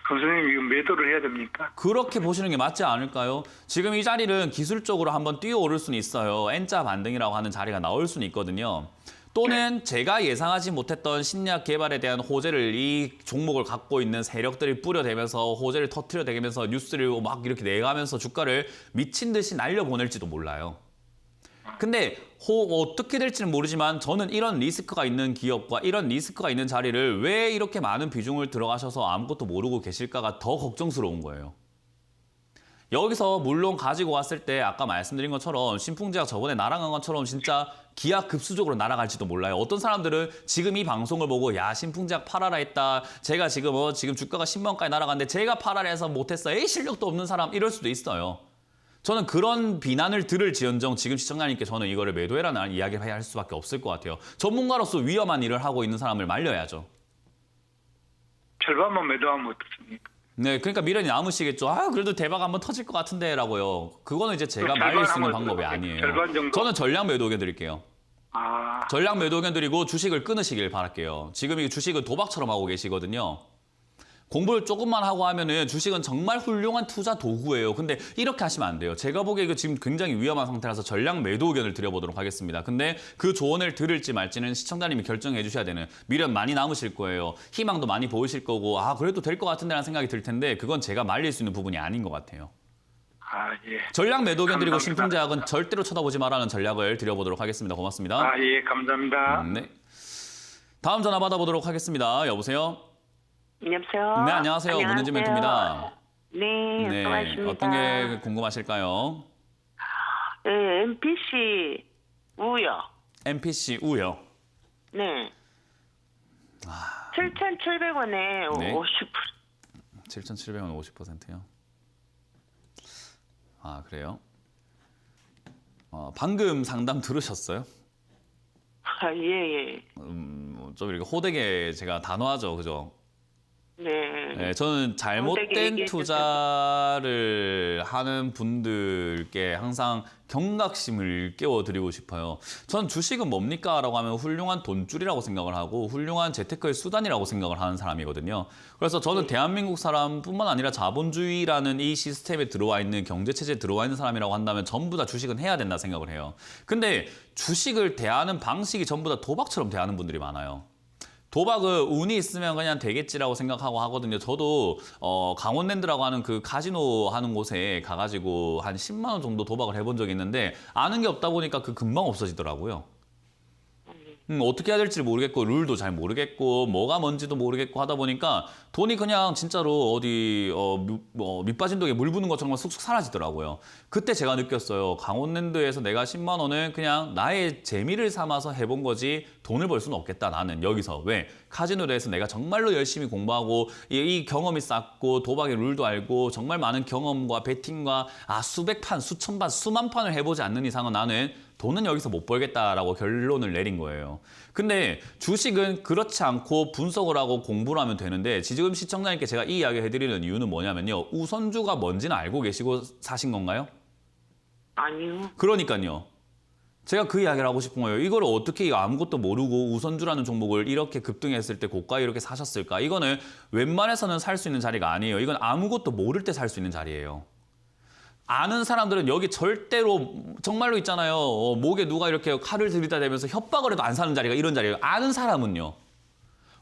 선생님 이거 매도를 해야 됩니까? 그렇게 보시는 게 맞지 않을까요? 지금 이 자리는 기술적으로 한번 뛰어오를 수는 있어요. N자 반등이라고 하는 자리가 나올 수는 있거든요. 또는 제가 예상하지 못했던 신약 개발에 대한 호재를 이 종목을 갖고 있는 세력들이 뿌려대면서 호재를 터트려대면서 뉴스를 막 이렇게 내가면서 주가를 미친 듯이 날려보낼지도 몰라요. 근데 어떻게 될지는 모르지만 저는 이런 리스크가 있는 기업과 이런 리스크가 있는 자리를 왜 이렇게 많은 비중을 들어가셔서 아무것도 모르고 계실까가 더 걱정스러운 거예요. 여기서 물론 가지고 왔을 때 아까 말씀드린 것처럼 신풍제약 저번에 날아간 것처럼 진짜 기하급수적으로 날아갈지도 몰라요. 어떤 사람들은 지금 이 방송을 보고 야 신풍제약 팔아라 했다. 제가 지금 지금 주가가 10만 원까지 날아갔는데 제가 팔아라 해서 못했어. 에이 실력도 없는 사람 이럴 수도 있어요. 저는 그런 비난을 들을지언정 지금 시청자님께 저는 이거를 매도해라는 이야기를 해야 할 수밖에 없을 것 같아요. 전문가로서 위험한 일을 하고 있는 사람을 말려야죠. 절반만 매도하면 어떻습니까? 네, 그러니까 미련이 남으시겠죠. 그래도 대박 한번 터질 것 같은데라고요. 그거는 이제 제가 말릴 수 있는 방법이 아니에요. 절반 정도? 저는 전량 매도 의견 드릴게요. 전량 매도 의견 드리고 주식을 끊으시길 바랄게요. 지금 이 주식은 도박처럼 하고 계시거든요. 공부를 조금만 하고 하면은 주식은 정말 훌륭한 투자 도구예요. 근데 이렇게 하시면 안 돼요. 제가 보기에 이거 지금 굉장히 위험한 상태라서 전량 매도 의견을 드려보도록 하겠습니다. 근데 그 조언을 들을지 말지는 시청자님이 결정해 주셔야 되는 미련 많이 남으실 거예요. 희망도 많이 보이실 거고 그래도 될 것 같은데라는 생각이 들 텐데 그건 제가 말릴 수 있는 부분이 아닌 것 같아요. 예. 전량 매도 의견 드리고 감사합니다. 신풍제약은 절대로 쳐다보지 말라는 전략을 드려보도록 하겠습니다. 고맙습니다. 예, 감사합니다. 네. 다음 전화 받아보도록 하겠습니다. 여보세요? 여보세요. 네, 안녕하세요. 문은진 멘토입니다. 네, 수고하십니다. 어떤 게 궁금하실까요? 네, MPC 우요. MPC 우요. 네. 7,700원에 네. 50%. 7,700원 50%요. 아, 그래요? 방금 상담 들으셨어요? 아, 예, 예. 좀 이렇게 호되게 제가 단호하죠, 그죠? 네. 네, 저는 호되게 잘못된 얘기해 투자를 하는 분들께 항상 경각심을 깨워드리고 싶어요. 전 주식은 뭡니까? 라고 하면 훌륭한 돈줄이라고 생각을 하고 훌륭한 재테크의 수단이라고 생각을 하는 사람이거든요. 그래서 저는 대한민국 사람뿐만 아니라 자본주의라는 이 시스템에 들어와 있는 경제체제에 들어와 있는 사람이라고 한다면 전부 다 주식은 해야 된다 생각을 해요. 근데 주식을 대하는 방식이 전부 다 도박처럼 대하는 분들이 많아요. 도박은 운이 있으면 그냥 되겠지라고 생각하고 하거든요. 저도 강원랜드라고 하는 그 카지노 하는 곳에 가가지고 한 10만 원 정도 도박을 해본 적이 있는데 아는 게 없다 보니까 그 금방 없어지더라고요. 어떻게 해야 될지 모르겠고 룰도 잘 모르겠고 뭐가 뭔지도 모르겠고 하다 보니까 돈이 그냥 진짜로 어디 밑빠진 독에 물 부는 것처럼 쑥쑥 사라지더라고요. 그때 제가 느꼈어요. 강원랜드에서 내가 10만 원을 그냥 나의 재미를 삼아서 해본 거지 돈을 벌 수는 없겠다 나는 여기서. 왜? 카지노에 대해서 내가 정말로 열심히 공부하고 이 경험이 쌓고 도박의 룰도 알고 정말 많은 경험과 베팅과 수백 판, 수천 판, 수만 판을 해보지 않는 이상은 나는 돈은 여기서 못 벌겠다라고 결론을 내린 거예요. 근데 주식은 그렇지 않고 분석을 하고 공부를 하면 되는데 지금 시청자님께 제가 이 이야기 해드리는 이유는 뭐냐면요. 우선주가 뭔지는 알고 계시고 사신 건가요? 아니요. 그러니까요. 제가 그 이야기를 하고 싶은 거예요. 이걸 어떻게 아무것도 모르고 우선주라는 종목을 이렇게 급등했을 때 고가에 이렇게 사셨을까? 이거는 웬만해서는 살 수 있는 자리가 아니에요. 이건 아무것도 모를 때 살 수 있는 자리예요. 아는 사람들은 여기 절대로 정말로 있잖아요. 목에 누가 이렇게 칼을 들이다 대면서 협박을 해도 안 사는 자리가 이런 자리예요. 아는 사람은요.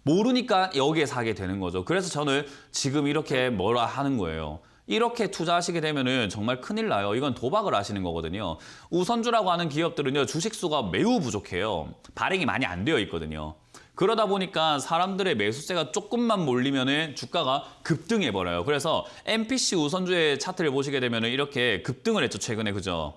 모르니까 여기에 사게 되는 거죠. 그래서 저는 지금 이렇게 뭐라 하는 거예요. 이렇게 투자하시게 되면은 정말 큰일 나요. 이건 도박을 하시는 거거든요. 우선주라고 하는 기업들은요. 주식수가 매우 부족해요. 발행이 많이 안 되어 있거든요. 그러다 보니까 사람들의 매수세가 조금만 몰리면은 주가가 급등해버려요. 그래서 MPC 우선주의 차트를 보시게 되면은 이렇게 급등을 했죠. 최근에. 그죠?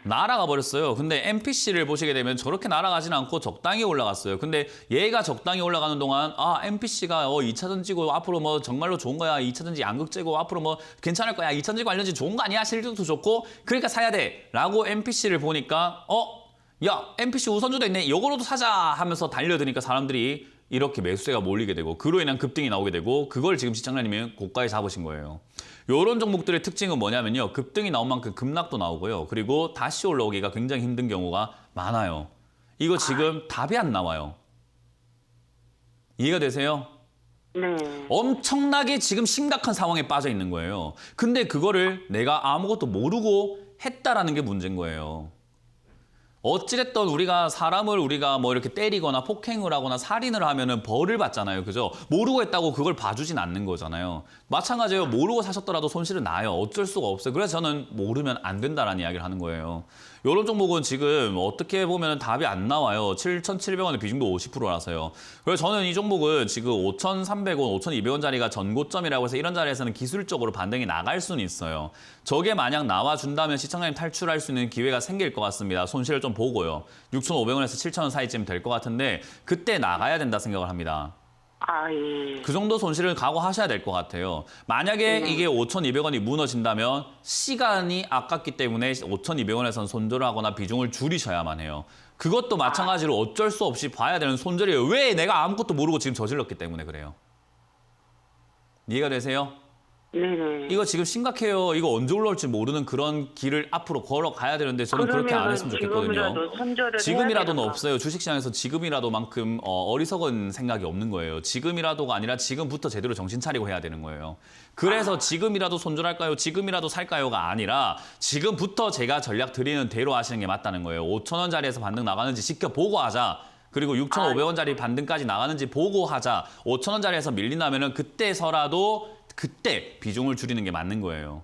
날아가 버렸어요. 근데 MPC를 보시게 되면 저렇게 날아가지는 않고 적당히 올라갔어요. 근데 얘가 적당히 올라가는 동안 MPC가 2차전지고 앞으로 뭐 정말로 좋은 거야. 2차전지 양극재고 앞으로 뭐 괜찮을 거야. 2차전지 관련지 좋은 거 아니야. 실적도 좋고 그러니까 사야 돼. 라고 MPC를 보니까 야, MPC 우선주도 있네. 이거로도 사자 하면서 달려드니까 사람들이 이렇게 매수세가 몰리게 되고 그로 인한 급등이 나오게 되고 그걸 지금 시청자님이 고가에 잡으신 거예요. 이런 종목들의 특징은 뭐냐면요. 급등이 나온 만큼 급락도 나오고요. 그리고 다시 올라오기가 굉장히 힘든 경우가 많아요. 이거 지금 답이 안 나와요. 이해가 되세요? 네. 엄청나게 지금 심각한 상황에 빠져 있는 거예요. 근데 그거를 내가 아무것도 모르고 했다라는 게 문제인 거예요. 어찌됐든 사람을 우리가 뭐 이렇게 때리거나 폭행을 하거나 살인을 하면은 벌을 받잖아요. 그죠? 모르고 했다고 그걸 봐주진 않는 거잖아요. 마찬가지예요. 모르고 사셨더라도 손실은 나요. 어쩔 수가 없어요. 그래서 저는 모르면 안 된다라는 이야기를 하는 거예요. 이런 종목은 지금 어떻게 보면 답이 안 나와요. 7,700원의 비중도 50%라서요. 그래서 저는 이 종목은 지금 5,300원, 5,200원짜리가 전고점이라고 해서 이런 자리에서는 기술적으로 반등이 나갈 수는 있어요. 저게 만약 나와준다면 시청자님 탈출할 수 있는 기회가 생길 것 같습니다. 손실을 좀 보고요. 6,500원에서 7,000원 사이쯤 될 것 같은데 그때 나가야 된다 생각을 합니다. 예. 그 정도 손실을 각오하셔야 될 것 같아요. 만약에 이게 5,200원이 무너진다면 시간이 아깝기 때문에 5,200원에선 손절을 하거나 비중을 줄이셔야만 해요. 그것도 마찬가지로 어쩔 수 없이 봐야 되는 손절이에요. 왜? 내가 아무것도 모르고 지금 저질렀기 때문에 그래요. 이해가 되세요? 네네. 이거 지금 심각해요. 이거 언제 올라올지 모르는 그런 길을 앞으로 걸어가야 되는데 저는 그렇게 안 했으면 좋겠거든요. 지금이라도는 없어요. 주식시장에서 지금이라도만큼 어리석은 생각이 없는 거예요. 지금이라도가 아니라 지금부터 제대로 정신 차리고 해야 되는 거예요. 그래서 지금이라도 손절할까요? 지금이라도 살까요?가 아니라 지금부터 제가 전략 드리는 대로 하시는 게 맞다는 거예요. 5,000원짜리에서 반등 나가는지 지켜보고 하자. 그리고 6,500원짜리 반등까지 나가는지 보고 하자. 5,000원짜리에서 밀린다면 그때서라도 그때 비중을 줄이는 게 맞는 거예요.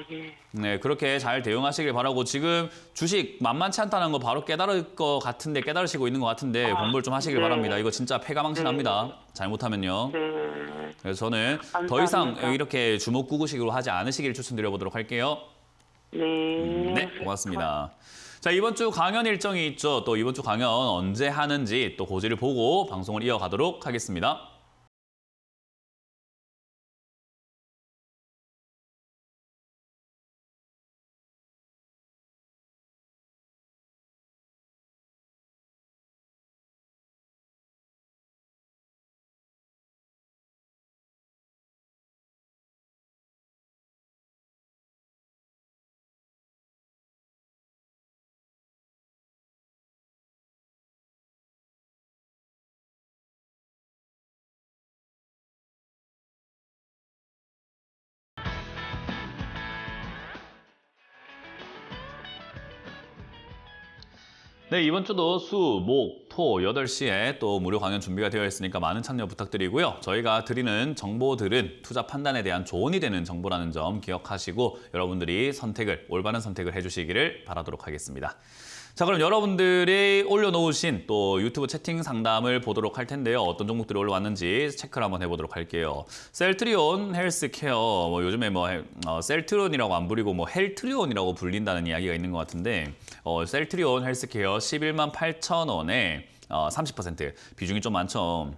예. 네, 그렇게 잘 대응하시길 바라고 지금 주식 만만치 않다는 거 바로 깨달을 것 같은데 깨달으시고 있는 것 같은데 공부를 좀 하시길 바랍니다. 이거 진짜 패가망신합니다. 잘못하면요. 네. 그래서 저는 더 감사합니다. 이상 이렇게 주먹구구식으로 하지 않으시길 추천드려보도록 할게요. 네. 네, 고맙습니다. 자, 이번 주 강연 일정이 있죠. 또 이번 주 강연 언제 하는지 또 고지를 보고 방송을 이어가도록 하겠습니다. 네, 이번 주도 수, 목, 토 8시에 또 무료 강연 준비가 되어 있으니까 많은 참여 부탁드리고요. 저희가 드리는 정보들은 투자 판단에 대한 조언이 되는 정보라는 점 기억하시고 여러분들이 올바른 선택을 해주시기를 바라도록 하겠습니다. 자, 그럼 여러분들이 올려놓으신 또 유튜브 채팅 상담을 보도록 할 텐데요. 어떤 종목들이 올라왔는지 체크를 한번 해보도록 할게요. 셀트리온 헬스케어, 요즘에 셀트리온이라고 안 부리고 헬트리온이라고 불린다는 이야기가 있는 것 같은데, 셀트리온 헬스케어 11만 8천 원에 30% 비중이 좀 많죠.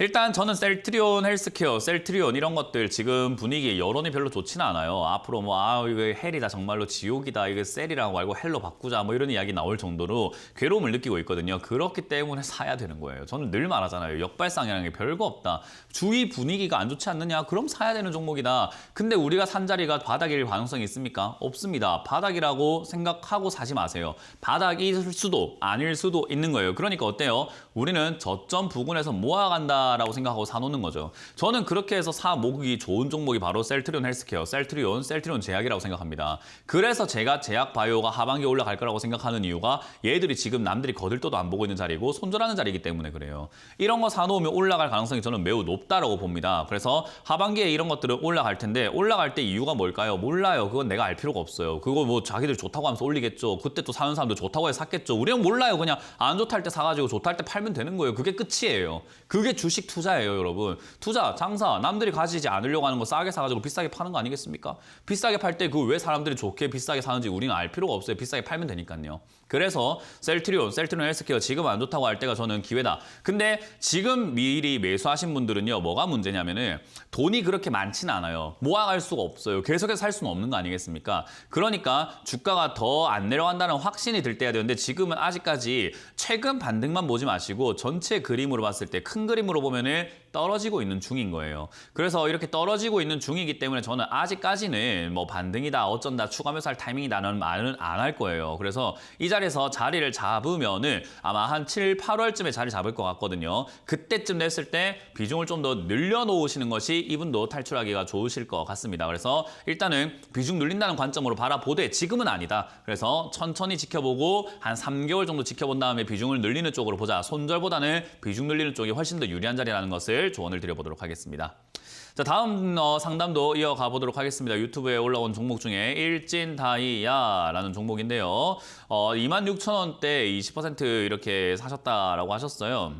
일단 저는 셀트리온 헬스케어, 셀트리온 이런 것들 지금 분위기 여론이 별로 좋지는 않아요. 앞으로 이거 헬이다 정말로 지옥이다 이거 셀이라고 말고 헬로 바꾸자 이런 이야기 나올 정도로 괴로움을 느끼고 있거든요. 그렇기 때문에 사야 되는 거예요. 저는 늘 말하잖아요. 역발상이라는 게 별거 없다. 주위 분위기가 안 좋지 않느냐? 그럼 사야 되는 종목이다. 근데 우리가 산 자리가 바닥일 가능성이 있습니까? 없습니다. 바닥이라고 생각하고 사지 마세요. 바닥일 수도 아닐 수도 있는 거예요. 그러니까 어때요? 우리는 저점 부근에서 모아간다 라고 생각하고 사놓는 거죠. 저는 그렇게 해서 모으기 좋은 종목이 바로 셀트리온 헬스케어, 셀트리온 제약이라고 생각합니다. 그래서 제가 제약바이오가 하반기에 올라갈 거라고 생각하는 이유가 얘들이 지금 남들이 거들떠도 안 보고 있는 자리고 손절하는 자리이기 때문에 그래요. 이런 거 사놓으면 올라갈 가능성이 저는 매우 높다라고 봅니다. 그래서 하반기에 이런 것들은 올라갈 텐데 올라갈 때 이유가 뭘까요? 몰라요. 그건 내가 알 필요가 없어요. 그거 자기들 좋다고 하면서 올리겠죠. 그때 또 사는 사람들 좋다고 해서 샀겠죠. 우리는 몰라요. 그냥 안 좋다 할 때 사가지고 좋다 할 때 팔면 되는 거예요. 그게 끝이에요. 그게 주식 투자예요, 여러분. 투자, 장사, 남들이 가지지 않으려고 하는 거 싸게 사가지고 비싸게 파는 거 아니겠습니까? 비싸게 팔 때 왜 사람들이 좋게 비싸게 사는지 우리는 알 필요가 없어요. 비싸게 팔면 되니까요. 그래서 셀트리온 헬스케어 지금 안 좋다고 할 때가 저는 기회다. 근데 지금 미리 매수하신 분들은요, 뭐가 문제냐면은 돈이 그렇게 많지는 않아요. 모아갈 수가 없어요. 계속해서 살 수는 없는 거 아니겠습니까? 그러니까 주가가 더 안 내려간다는 확신이 들 때야 되는데 지금은 아직까지 최근 반등만 보지 마시고 전체 그림으로 봤을 때 큰 그림으로 보면은 떨어지고 있는 중인 거예요. 그래서 이렇게 떨어지고 있는 중이기 때문에 저는 아직까지는 반등이다, 어쩐다, 추가 매수할 타이밍이다는 말은 안 할 거예요. 그래서 이 자리에서 자리를 잡으면은 아마 한 7, 8월쯤에 자리 잡을 것 같거든요. 그때쯤 됐을 때 비중을 좀 더 늘려놓으시는 것이 이분도 탈출하기가 좋으실 것 같습니다. 그래서 일단은 비중 늘린다는 관점으로 바라보되 지금은 아니다. 그래서 천천히 지켜보고 한 3개월 정도 지켜본 다음에 비중을 늘리는 쪽으로 보자. 손절보다는 비중 늘리는 쪽이 훨씬 더 유리한 자리라는 것을 조언을 드려보도록 하겠습니다. 자, 다음 상담도 이어가 보도록 하겠습니다. 유튜브에 올라온 종목 중에 일진다이아라는 종목인데요. 26,000원대 20% 이렇게 사셨다라고 하셨어요.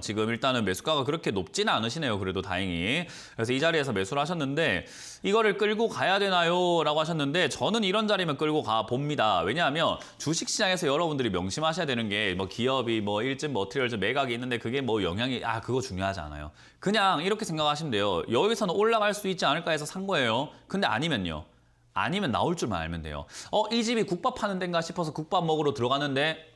지금 일단은 매수가가 그렇게 높지는 않으시네요. 그래도 다행히. 그래서 이 자리에서 매수를 하셨는데 이거를 끌고 가야 되나요? 라고 하셨는데 저는 이런 자리면 끌고 가 봅니다. 왜냐하면 주식시장에서 여러분들이 명심하셔야 되는 게 기업이 일진 머티리얼즈 매각이 있는데 그게 영향이 그거 중요하지 않아요. 그냥 이렇게 생각하시면 돼요. 여기서는 올라갈 수 있지 않을까 해서 산 거예요. 근데 아니면요. 아니면 나올 줄만 알면 돼요. 이 집이 국밥 파는 데인가 싶어서 국밥 먹으러 들어가는데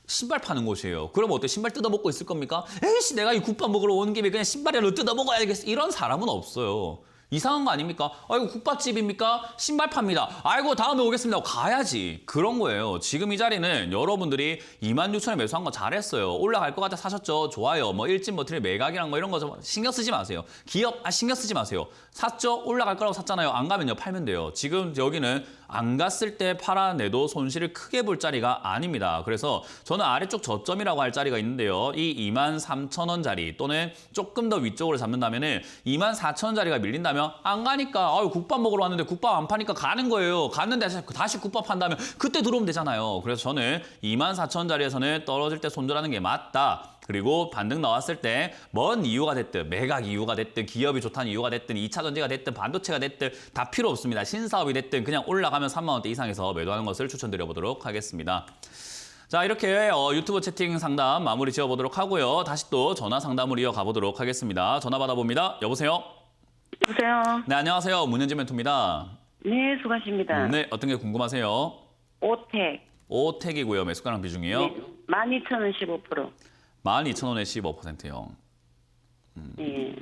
신발 파는 곳이에요. 그럼 어때? 신발 뜯어먹고 있을 겁니까? 에이씨, 내가 이 국밥 먹으러 온 김에 그냥 신발이라도 뜯어먹어야겠어. 이런 사람은 없어요. 이상한 거 아닙니까? 아이고 국밥집입니까? 신발 팝니다. 아이고 다음에 오겠습니다. 가야지. 그런 거예요. 지금 이 자리는 여러분들이 26,000원에 매수한 거 잘했어요. 올라갈 것 같아 사셨죠? 좋아요. 일진 머티리얼 매각이란 거 이런 거 신경 쓰지 마세요. 기업 신경 쓰지 마세요. 샀죠? 올라갈 거라고 샀잖아요. 안 가면요 팔면 돼요. 지금 여기는 안 갔을 때 팔아내도 손실을 크게 볼 자리가 아닙니다. 그래서 저는 아래쪽 저점이라고 할 자리가 있는데요. 이 23,000원짜리 또는 조금 더 위쪽으로 잡는다면은 24,000원짜리가 밀린다면 안 가니까 국밥 먹으러 왔는데 국밥 안 파니까 가는 거예요. 갔는데 다시 국밥 판다면 그때 들어오면 되잖아요. 그래서 저는 24,000원짜리에서는 떨어질 때 손절하는 게 맞다. 그리고 반등 나왔을 때 뭔 이유가 됐든 매각 이유가 됐든 기업이 좋다는 이유가 됐든 2차 전지가 됐든 반도체가 됐든 다 필요 없습니다. 신사업이 됐든 그냥 올라가면 3만 원대 이상에서 매도하는 것을 추천드려보도록 하겠습니다. 자, 이렇게 유튜브 채팅 상담 마무리 지어보도록 하고요. 다시 또 전화 상담을 이어가보도록 하겠습니다. 전화 받아봅니다. 여보세요? 여보세요. 네, 안녕하세요. 문현진 멘토입니다. 네, 수고하십니다. 네, 어떤 게 궁금하세요? 오택. 오택이고요. 매수가랑 비중이요? 네, 12,000원 15%. 12,000원에 15%요. 예.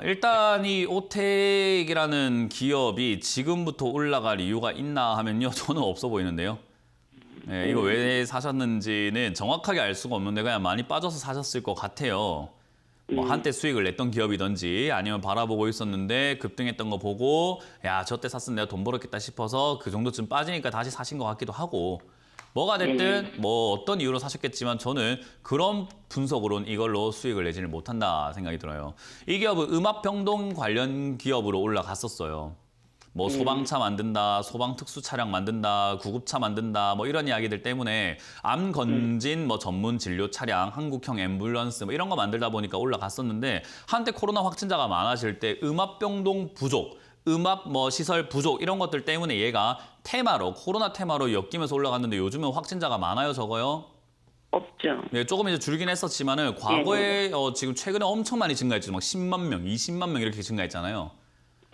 일단 이 오택이라는 기업이 지금부터 올라갈 이유가 있나 하면요. 저는 없어 보이는데요. 네, 이거 왜 사셨는지는 정확하게 알 수가 없는데 그냥 많이 빠져서 사셨을 것 같아요. 뭐 한때 수익을 냈던 기업이든지 아니면 바라보고 있었는데 급등했던 거 보고 야, 저때 샀으면 내가 돈 벌었겠다 싶어서 그 정도쯤 빠지니까 다시 사신 것 같기도 하고 뭐가 됐든 뭐 어떤 이유로 사셨겠지만 저는 그런 분석으로는 이걸로 수익을 내지를 못한다 생각이 들어요. 이 기업은 음압병동 관련 기업으로 올라갔었어요. 뭐 소방차 만든다, 소방 특수 차량 만든다, 구급차 만든다, 뭐 이런 이야기들 때문에 암 건진 뭐 전문 진료 차량, 한국형 앰뷸런스 뭐 이런 거 만들다 보니까 올라갔었는데 한때 코로나 확진자가 많아질 때 음압병동 부족, 음압 뭐 시설 부족 이런 것들 때문에 얘가 테마로 코로나 테마로 엮이면서 올라갔는데 요즘은 확진자가 많아요, 적어요? 없죠. 네, 조금 이제 줄긴 했었지만은 과거에 지금 최근에 엄청 많이 증가했죠. 막 10만 명, 20만 명 이렇게 증가했잖아요.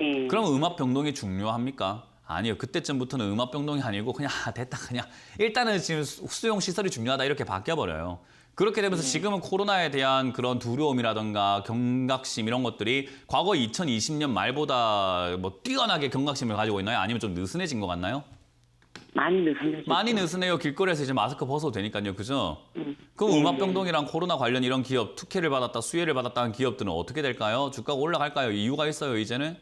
예. 그럼 음압병동이 중요합니까? 아니요. 그때쯤부터는 음압병동이 아니고 그냥 됐다 그냥 일단은 지금 수용 시설이 중요하다 이렇게 바뀌어버려요. 그렇게 되면서 지금은 코로나에 대한 그런 두려움이라든가 경각심 이런 것들이 과거 2020년 말보다 뭐 뛰어나게 경각심을 가지고 있나요? 아니면 좀 느슨해진 것 같나요? 많이 느슨해졌죠. 많이 느슨해요. 길거리에서 이제 마스크 벗어도 되니까요. 그죠? 그럼 음압병동이랑 코로나 관련 이런 기업 특혜를 받았다, 수혜를 받았다는 기업들은 어떻게 될까요? 주가가 올라갈까요? 이유가 있어요, 이제는?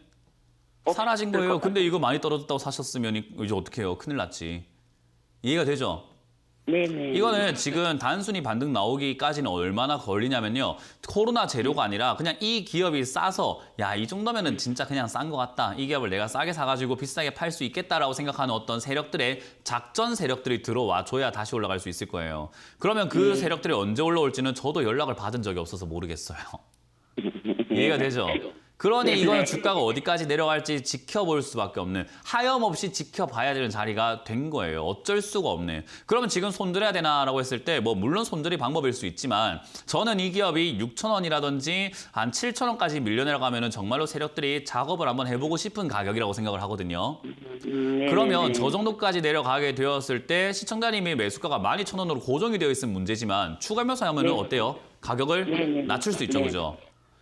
사라진 거예요. 근데 이거 많이 떨어졌다고 사셨으면 이제 어떻게 해요? 큰일 났지. 이해가 되죠? 네네. 이거는 지금 단순히 반등 나오기까지는 얼마나 걸리냐면요. 코로나 재료가 아니라 그냥 이 기업이 싸서 야, 이 정도면은 진짜 그냥 싼 것 같다. 이 기업을 내가 싸게 사가지고 비싸게 팔 수 있겠다라고 생각하는 어떤 세력들의 작전 세력들이 들어와 줘야 다시 올라갈 수 있을 거예요. 그러면 그 세력들이 언제 올라올지는 저도 연락을 받은 적이 없어서 모르겠어요. 이해가 되죠? 그러니 이거는 주가가 어디까지 내려갈지 지켜볼 수밖에 없는 하염없이 지켜봐야 되는 자리가 된 거예요. 어쩔 수가 없네. 그러면 지금 손들어야 되나라고 했을 때 뭐 물론 손들이 방법일 수 있지만 저는 이 기업이 6,000원이라든지 한 7,000원까지 밀려 내려가면은 정말로 세력들이 작업을 한번 해보고 싶은 가격이라고 생각을 하거든요. 그러면 저 정도까지 내려가게 되었을 때 시청자님이 매수가가 12,000원으로 고정이 되어 있으면 문제지만 추가 매수하면은 어때요? 가격을 낮출 수 있죠, 그죠?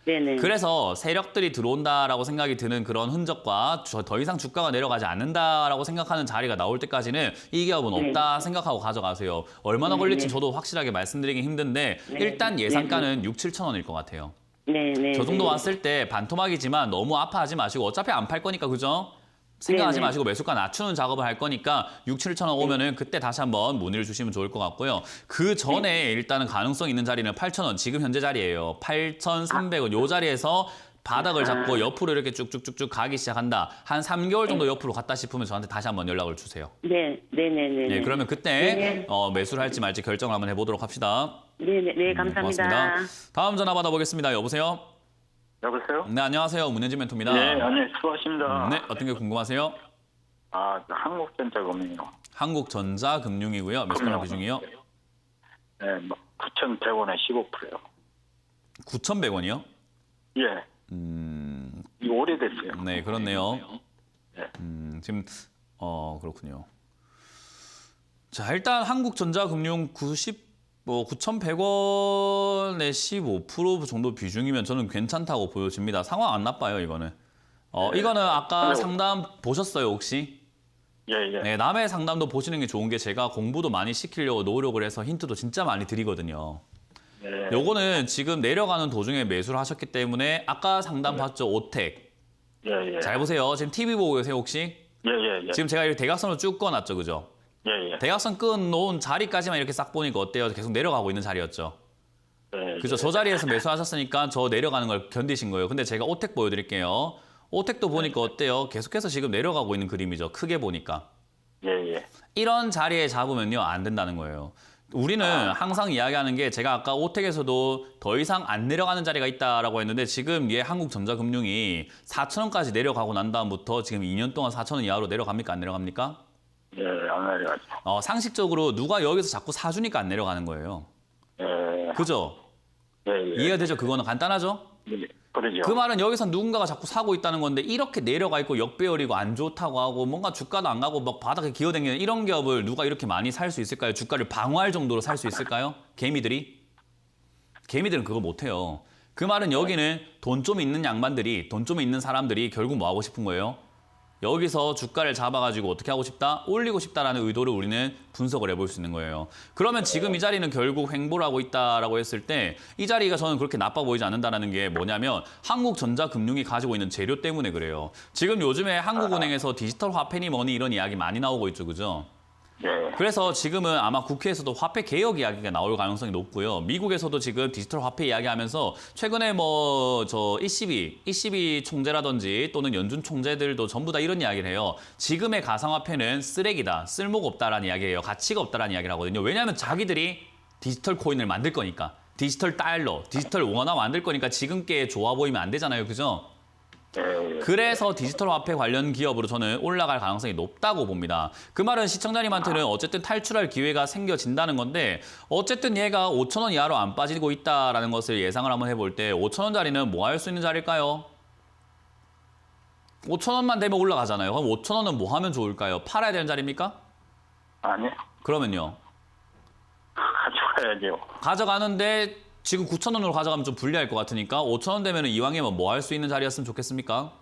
네네. 그래서 세력들이 들어온다라고 생각이 드는 그런 흔적과 더 이상 주가가 내려가지 않는다라고 생각하는 자리가 나올 때까지는 이 기업은 없다 생각하고 가져가세요. 얼마나 걸릴지 저도 확실하게 말씀드리긴 힘든데 일단 예상가는 6, 7천 원일 것 같아요. 네네. 저 정도 왔을 때 반토막이지만 너무 아파하지 마시고 어차피 안 팔 거니까 그죠? 생각하지 네네. 마시고 매수가 낮추는 작업을 할 거니까 6, 7천 원 오면은 그때 다시 한번 문의를 주시면 좋을 것 같고요. 그 전에 일단은 가능성 있는 자리는 8천 원, 지금 현재 자리예요. 8,300원 요 자리에서 바닥을 잡고 옆으로 이렇게 쭉쭉쭉쭉 가기 시작한다. 한 3개월 정도 옆으로 갔다 싶으면 저한테 다시 한번 연락을 주세요. 네네네. 네, 그러면 그때 네네. 매수를 할지 말지 결정을 한번 해보도록 합시다. 네네. 네, 감사합니다. 고맙습니다. 다음 전화 받아보겠습니다. 여보세요? 여보세요? 네, 안녕하세요. 문현진 멘토입니다. 네, 아니, 수고하십니다. 네, 어떤 게 궁금하세요? 한국전자금이요. 한국전자금융이고요. 매수가랑 비중이요? 네, 9,100원에 15%요. 9,100원이요? 예. 이거 오래됐어요. 네, 그렇네요. 네. 지금 그렇군요. 자, 일단 한국전자금융 9,100원에 15% 정도 비중이면 저는 괜찮다고 보여집니다. 상황 안 나빠요, 이거는. 이거는 아까 상담 보셨어요, 혹시? 예, 예. 네, 남의 상담도 보시는 게 좋은 게 제가 공부도 많이 시키려고 노력을 해서 힌트도 진짜 많이 드리거든요. 네. 요거는 지금 내려가는 도중에 매수를 하셨기 때문에 아까 상담 봤죠, 오택. 예, 예. 잘 보세요. 지금 TV 보고 계세요, 혹시? 예, 예, 예. 지금 제가 이렇게 대각선으로 쭉 꺼놨죠, 그죠? 예, 예. 대각선 끊어놓은 자리까지만 이렇게 싹 보니까 어때요? 계속 내려가고 있는 자리였죠. 네, 그죠? 저 자리에서 매수하셨으니까 저 내려가는 걸 견디신 거예요. 근데 제가 오택 보여드릴게요. 오택도 보니까 어때요? 계속해서 지금 내려가고 있는 그림이죠. 크게 보니까. 예, 예. 이런 자리에 잡으면요, 안 된다는 거예요. 우리는 항상 이야기하는 게 제가 아까 오텍에서도 더 이상 안 내려가는 자리가 있다라고 했는데 지금 얘 한국전자금융이 4,000원까지 내려가고 난 다음부터 지금 2년 동안 4,000원 이하로 내려갑니까? 안 내려갑니까? 예, 안 내려가죠. 상식적으로 누가 여기서 자꾸 사주니까 안 내려가는 거예요. 예, 그죠? 예, 예. 이해가 되죠? 그거는 간단하죠? 예, 그러죠. 그 말은 여기서 누군가가 자꾸 사고 있다는 건데 이렇게 내려가 있고 역배열이고 안 좋다고 하고 뭔가 주가도 안 가고 막 바닥에 기어다니는 이런 기업을 누가 이렇게 많이 살 수 있을까요? 주가를 방어할 정도로 살 수 있을까요? 개미들이? 개미들은 그거 못해요. 그 말은 여기는 돈 좀 있는 양반들이 돈 좀 있는 사람들이 결국 뭐 하고 싶은 거예요? 여기서 주가를 잡아가지고 어떻게 하고 싶다? 올리고 싶다라는 의도를 우리는 분석을 해볼 수 있는 거예요. 그러면 지금 이 자리는 결국 횡보를 하고 있다라고 했을 때 이 자리가 저는 그렇게 나빠 보이지 않는다는 게 뭐냐면 한국전자금융이 가지고 있는 재료 때문에 그래요. 지금 요즘에 한국은행에서 디지털 화폐니 뭐니 이런 이야기 많이 나오고 있죠. 그죠? 예, 그래서 지금은 아마 국회에서도 화폐 개혁 이야기가 나올 가능성이 높고요. 미국에서도 지금 디지털 화폐 이야기하면서 최근에 뭐 저 ECB 총재라든지 또는 연준 총재들도 전부 다 이런 이야기를 해요. 지금의 가상화폐는 쓰레기다, 쓸모가 없다라는 이야기예요. 가치가 없다라는 이야기를 하거든요. 왜냐하면 자기들이 디지털 코인을 만들 거니까, 디지털 달러, 디지털 원화 만들 거니까 지금께 좋아 보이면 안 되잖아요. 그죠? 예, 그래서 디지털 화폐 관련 기업으로 저는 올라갈 가능성이 높다고 봅니다. 그 말은 시청자님한테는 어쨌든 탈출할 기회가 생겨진다는 건데 어쨌든 얘가 5,000원 이하로 안 빠지고 있다는 것을 예상을 한번 해볼 때 5,000원짜리는 뭐 할 수 있는 자리일까요? 5,000원만 되면 올라가잖아요. 그럼 5,000원은 뭐 하면 좋을까요? 팔아야 되는 자리입니까? 아니, 그러면요. 가져가야죠. 가져가는데 지금 9,000원으로 가져가면 좀 불리할 것 같으니까 5,000원 되면 이왕이면 뭐 할 수 있는 자리였으면 좋겠습니까?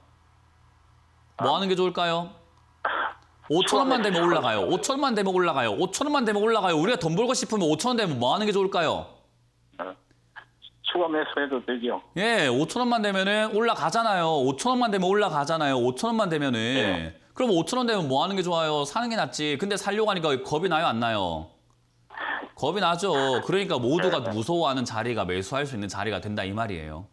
뭐 하는 게 좋을까요? 5,000원만 되면 올라가요. 5,000원만 되면 올라가요. 5,000원만 되면 올라가요. 우리가 돈 벌고 싶으면 5,000원 되면 뭐 하는 게 좋을까요? 추가 매수해도 되죠. 예, 5,000원만 되면은 올라가잖아요. 5,000원만 되면 올라가잖아요. 5,000원만 되면은. 네. 그럼 5,000원 되면 뭐 하는 게 좋아요? 사는 게 낫지. 근데 살려고 하니까 겁이 나요, 안 나요? 겁이 나죠. 그러니까 모두가 무서워하는 자리가 매수할 수 있는 자리가 된다 이 말이에요.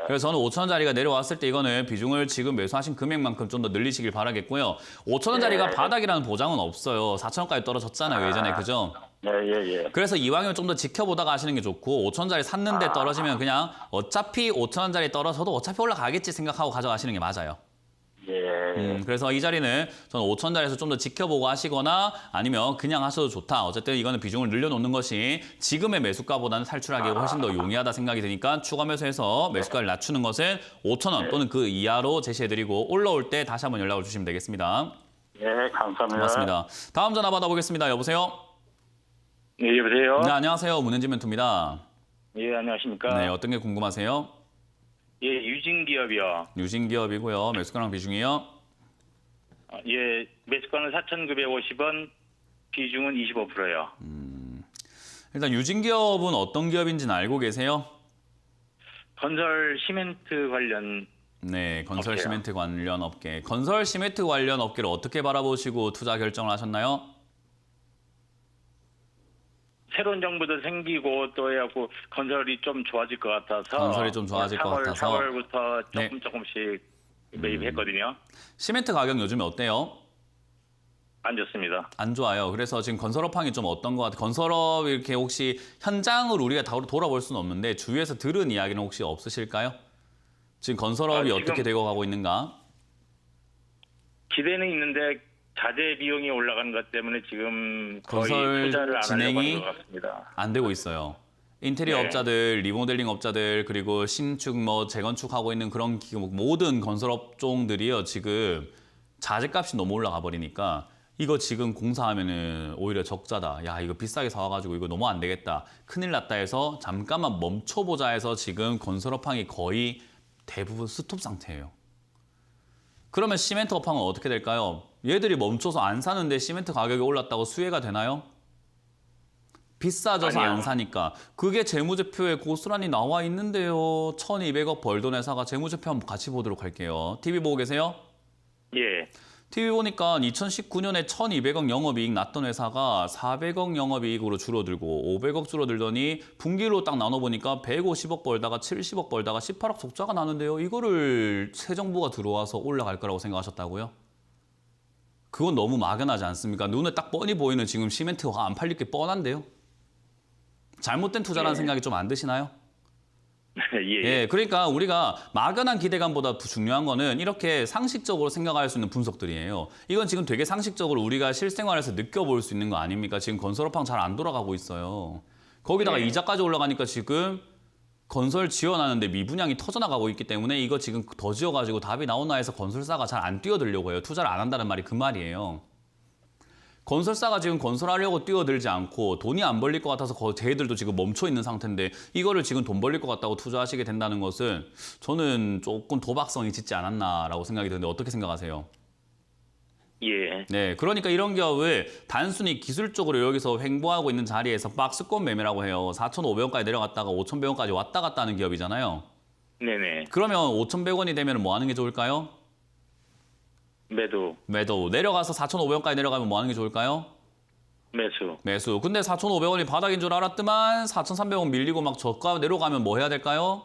그래서 저는 5,000원짜리가 내려왔을 때 이거는 비중을 지금 매수하신 금액만큼 좀 더 늘리시길 바라겠고요. 5,000원짜리가 바닥이라는 보장은 없어요. 4,000원까지 떨어졌잖아요, 예전에. 그죠? 예, 예, 예. 그래서 이왕이면 좀 더 지켜보다가 하시는 게 좋고 5,000원짜리 샀는데 떨어지면 그냥 어차피 5,000원짜리 떨어져도 어차피 올라가겠지 생각하고 가져가시는 게 맞아요. 예, 그래서 이 자리는 저는 5,000원짜리에서 좀 더 지켜보고 하시거나 아니면 그냥 하셔도 좋다. 어쨌든 이거는 비중을 늘려놓는 것이 지금의 매수가보다는 탈출하기에 훨씬 더 용이하다 생각이 드니까 추가 매수해서 매수가를 낮추는 것은 5,000원 또는 그 이하로 제시해드리고 올라올 때 다시 한번 연락을 주시면 되겠습니다. 예, 감사합니다. 고맙습니다. 다음 전화 받아보겠습니다. 여보세요? 네, 여보세요? 네, 안녕하세요. 문현진 멘토입니다. 예, 안녕하십니까? 네, 어떤 게 궁금하세요? 예, 유진기업이요. 유진기업이고요. 매수가랑 비중이요. 예, 매수가는 4,950원, 비중은 25%요. 일단 유진기업은 어떤 기업인지는 알고 계세요? 건설 시멘트 관련 네, 건설 업계요. 시멘트 관련 업계. 건설 시멘트 관련 업계를 어떻게 바라보시고 투자 결정을 하셨나요? 새로운 정부도 생기고 또 해갖고 건설이 좀 좋아질 것 같아서 건설이 좀 좋아질 것 같아서. 4월부터 네. 조금씩 매입했거든요. 시멘트 가격 요즘에 어때요? 안 좋습니다. 안 좋아요. 그래서 지금 건설업황이 좀 어떤 것 같아요? 건설업 이렇게 혹시 현장을 우리가 다 돌아볼 수는 없는데 주위에서 들은 이야기는 혹시 없으실까요? 지금 건설업이 지금 어떻게 되고 가고 있는가? 기대는 있는데 자재 비용이 올라가는 것 때문에 지금 거의 건설 투자를 안 하려고 진행이 하는 것 같습니다. 안 되고 있어요. 인테리어 네. 업자들, 리모델링 업자들, 그리고 신축, 재건축하고 있는 그런 모든 건설 업종들이요. 지금 자재값이 너무 올라가 버리니까 이거 지금 공사하면은 오히려 적자다. 야, 이거 비싸게 사와가지고 이거 너무 안 되겠다. 큰일 났다 해서 잠깐만 멈춰보자 해서 지금 건설 업황이 거의 대부분 스톱 상태예요. 그러면 시멘트 업황은 어떻게 될까요? 얘들이 멈춰서 안 사는데 시멘트 가격이 올랐다고 수혜가 되나요? 비싸져서 아니요. 안 사니까. 그게 재무제표에 고스란히 나와 있는데요. 1,200억 벌던 회사가 재무제표 한번 같이 보도록 할게요. TV 보고 계세요? 예. TV 보니까 2019년에 1,200억 영업이익 났던 회사가 400억 영업이익으로 줄어들고 500억 줄어들더니 분기로 딱 나눠보니까 150억 벌다가 70억 벌다가 18억 적자가 나는데요. 이거를 새 정부가 들어와서 올라갈 거라고 생각하셨다고요? 그건 너무 막연하지 않습니까? 눈에 딱 뻔히 보이는 지금 시멘트가 안 팔릴 게 뻔한데요. 잘못된 투자라는 생각이 좀 안 드시나요? 예. 예, 그러니까 우리가 막연한 기대감보다 중요한 거는 이렇게 상식적으로 생각할 수 있는 분석들이에요. 이건 지금 되게 상식적으로 우리가 실생활에서 느껴볼 수 있는 거 아닙니까? 지금 건설업황 잘 안 돌아가고 있어요. 거기다가 이자까지 올라가니까 지금 건설 지어놨는데 미분양이 터져나가고 있기 때문에 이거 지금 더 지어가지고 답이 나오나 해서 건설사가 잘 안 뛰어들려고 해요. 투자를 안 한다는 말이 그 말이에요. 건설사가 지금 건설하려고 뛰어들지 않고 돈이 안 벌릴 것 같아서 쟤들도 지금 멈춰 있는 상태인데 이거를 지금 돈 벌릴 것 같다고 투자하시게 된다는 것은 저는 조금 도박성이 짙지 않았나라고 생각이 드는데 어떻게 생각하세요? 예. 네, 그러니까 이런 기업을 단순히 기술적으로 여기서 횡보하고 있는 자리에서 박스권 매매라고 해요. 4,500원까지 내려갔다가 5,100원까지 왔다 갔다 하는 기업이잖아요. 네네. 그러면 5,100원이 되면 뭐 하는 게 좋을까요? 매도. 매도. 내려가서 4,500원까지 내려가면 뭐 하는 게 좋을까요? 매수. 매수. 근데 4,500원이 바닥인 줄 알았더만 4,300원 밀리고 막 저가 내려가면 뭐 해야 될까요?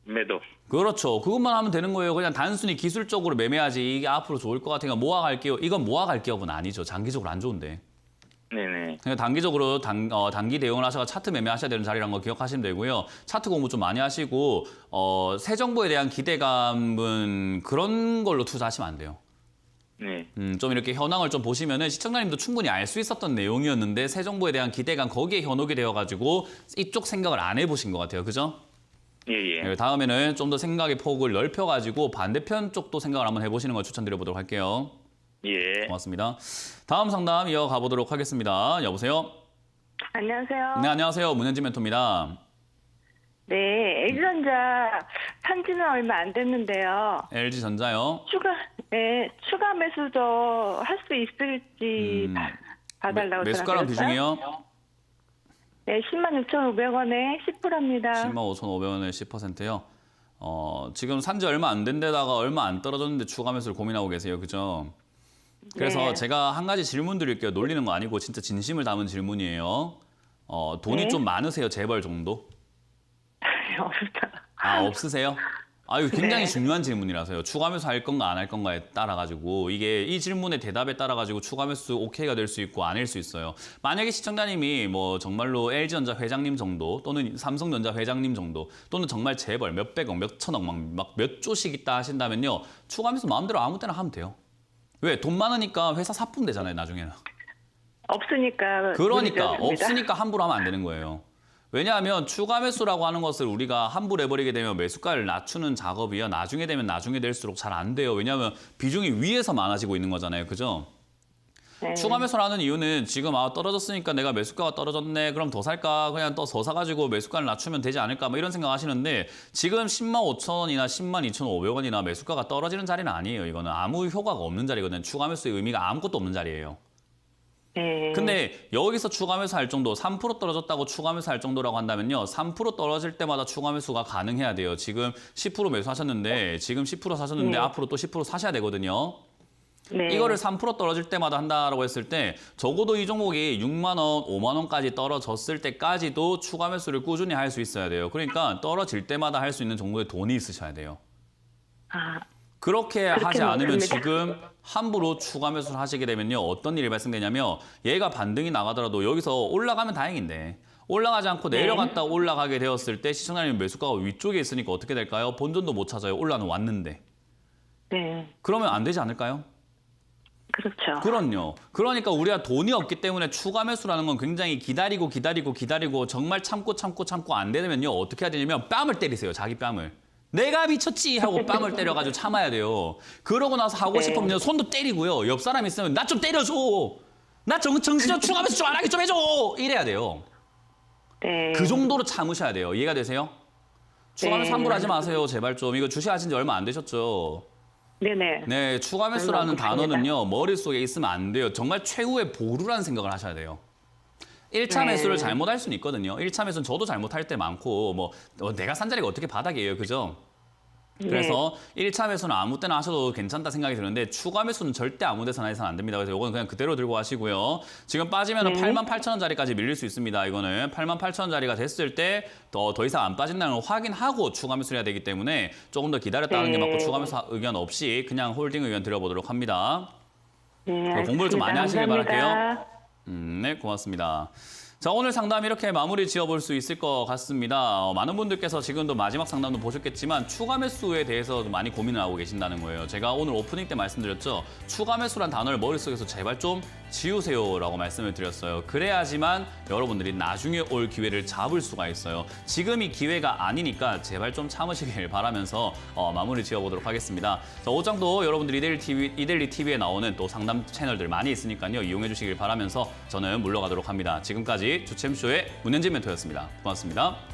매도. 그렇죠. 그것만 하면 되는 거예요. 그냥 단순히 기술적으로 매매하지 이게 앞으로 좋을 것 같으니까 모아갈 기업. 이건 모아갈 기업은 아니죠. 장기적으로 안 좋은데. 네네. 그냥 단기적으로 단기 대응을 하셔서 차트 매매하셔야 되는 자리라는 거 기억하시면 되고요. 차트 공부 좀 많이 하시고 새 정부에 대한 기대감은 그런 걸로 투자하시면 안 돼요. 네. 좀 이렇게 현황을 좀 보시면은 시청자님도 충분히 알 수 있었던 내용이었는데 새 정부에 대한 기대감 거기에 현혹이 되어가지고 이쪽 생각을 안 해보신 것 같아요. 그죠? 예예. 네, 다음에는 좀 더 생각의 폭을 넓혀가지고 반대편 쪽도 생각을 한번 해보시는 걸 추천드려보도록 할게요. 예. 고맙습니다. 다음 상담 이어가 보도록 하겠습니다. 여보세요? 안녕하세요. 네, 안녕하세요. 문현진 멘토입니다. 네, LG전자 산지는 얼마 안 됐는데요. LG전자요. 추가 매수도 할 수 있을지 봐달라고 매수가랑 비중이요? 네, 106,500원에 10%입니다. 105,500원에 10%요. 지금 산지 얼마 안 된 데다가 얼마 안 떨어졌는데 추가 매수를 고민하고 계세요. 그죠? 그래서 네. 제가 한 가지 질문 드릴게요. 놀리는 거 아니고 진짜 진심을 담은 질문이에요. 돈이 네. 좀 많으세요? 재벌 정도? 없다. 아, 없으세요? 아, 이거 굉장히 네. 중요한 질문이라서요. 추가 매수 할 건가 안 할 건가에 따라 가지고 이게 이 질문의 대답에 따라 가지고 추가 매수 오케이가 될 수 있고 아닐 수 있어요. 만약에 시청자님이 뭐 정말로 LG전자 회장님 정도 또는 삼성전자 회장님 정도 또는 정말 재벌 몇백억, 몇천억 막 몇 조씩 있다 하신다면요. 추가 매수 마음대로 아무 때나 하면 돼요. 왜? 돈 많으니까 회사 사품 되잖아요, 나중에는. 없으니까. 그러니까 문제였습니다. 없으니까 함부로 하면 안 되는 거예요. 왜냐하면 추가 매수라고 하는 것을 우리가 함부로 해버리게 되면 매수가를 낮추는 작업이요. 나중에 되면 나중에 될수록 잘 안 돼요. 왜냐하면 비중이 위에서 많아지고 있는 거잖아요. 그죠? 네. 추가 매수를 하는 이유는 지금 떨어졌으니까 내가 매수가가 떨어졌네. 그럼 더 살까? 그냥 더 사가지고 매수가를 낮추면 되지 않을까? 뭐 이런 생각 하시는데 지금 105,000원이나 102,500원이나 매수가가 떨어지는 자리는 아니에요. 이거는 아무 효과가 없는 자리거든요. 추가 매수의 의미가 아무것도 없는 자리예요. 네. 근데 여기서 추가 매수 할 정도, 3% 떨어졌다고 추가 매수 할 정도라고 한다면요. 3% 떨어질 때마다 추가 매수가 가능해야 돼요. 지금 10% 매수하셨는데, 지금 10% 사셨는데 앞으로 또 10% 사셔야 되거든요. 네. 이거를 3% 떨어질 때마다 한다라고 했을 때 적어도 이 종목이 6만 원, 5만 원까지 떨어졌을 때까지도 추가 매수를 꾸준히 할 수 있어야 돼요. 그러니까 떨어질 때마다 할 수 있는 정도의 돈이 있으셔야 돼요. 아, 그렇게 하지 않으면 못합니다. 지금 함부로 추가 매수를 하시게 되면요. 어떤 일이 발생되냐면 얘가 반등이 나가더라도 여기서 올라가면 다행인데 올라가지 않고 내려갔다 올라가게 되었을 때 시청자님 매수가가 위쪽에 있으니까 어떻게 될까요? 본전도 못 찾아요. 올라는 왔는데. 네. 그러면 안 되지 않을까요? 그렇죠. 그럼요. 그러니까 우리가 돈이 없기 때문에 추가 매수라는 건 굉장히 기다리고 정말 참고 안 되면요. 어떻게 해야 되냐면 뺨을 때리세요. 자기 뺨을. 내가 미쳤지 하고 뺨을 때려가지고 참아야 돼요. 그러고 나서 하고 네. 싶으면 손도 때리고요. 옆 사람 있으면 나 좀 때려줘. 나 정신적 추가 매수 좀 안 하게 좀 해줘. 이래야 돼요. 네. 그 정도로 참으셔야 돼요. 이해가 되세요? 추가 매수 네. 함부로 하지 마세요. 제발 좀. 이거 주식하신 지 얼마 안 되셨죠? 네네. 네, 추가 매수라는 얼마 안 단어는요, 머릿속에 있으면 안 돼요. 정말 최후의 보루라는 생각을 하셔야 돼요. 1차 네. 매수를 잘못할 수는 있거든요. 1차 매수는 저도 잘못할 때 많고, 내가 산 자리가 어떻게 바닥이에요. 그죠? 그래서 1차 매수는 아무 때나 하셔도 괜찮다 생각이 드는데 추가 매수는 절대 아무 데서나 해서는 안 됩니다. 그래서 이거는 그냥 그대로 들고 가시고요. 지금 빠지면 88,000원짜리까지 밀릴 수 있습니다. 이거는 88,000원짜리가 됐을 때 더 이상 안 빠진다는 걸 확인하고 추가 매수를 해야 되기 때문에 조금 더 기다렸다 하는 게 맞고 추가 매수 의견 없이 그냥 홀딩 의견 드려보도록 합니다. 네, 공부를 좀 많이 하시길 감사합니다. 바랄게요. 네, 고맙습니다. 자, 오늘 상담 이렇게 마무리 지어볼 수 있을 것 같습니다. 많은 분들께서 지금도 마지막 상담도 보셨겠지만 추가 매수에 대해서 좀 많이 고민을 하고 계신다는 거예요. 제가 오늘 오프닝 때 말씀드렸죠. 추가 매수란 단어를 머릿속에서 제발 좀 지우세요라고 말씀을 드렸어요. 그래야지만 여러분들이 나중에 올 기회를 잡을 수가 있어요. 지금이 기회가 아니니까 제발 좀 참으시길 바라면서 마무리 지어보도록 하겠습니다. 자, 오장도 여러분들 이데일리 TV에 나오는 또 상담 채널들 많이 있으니까요. 이용해 주시길 바라면서 저는 물러가도록 합니다. 지금까지 주챔쇼의 문현진 멘토였습니다. 고맙습니다.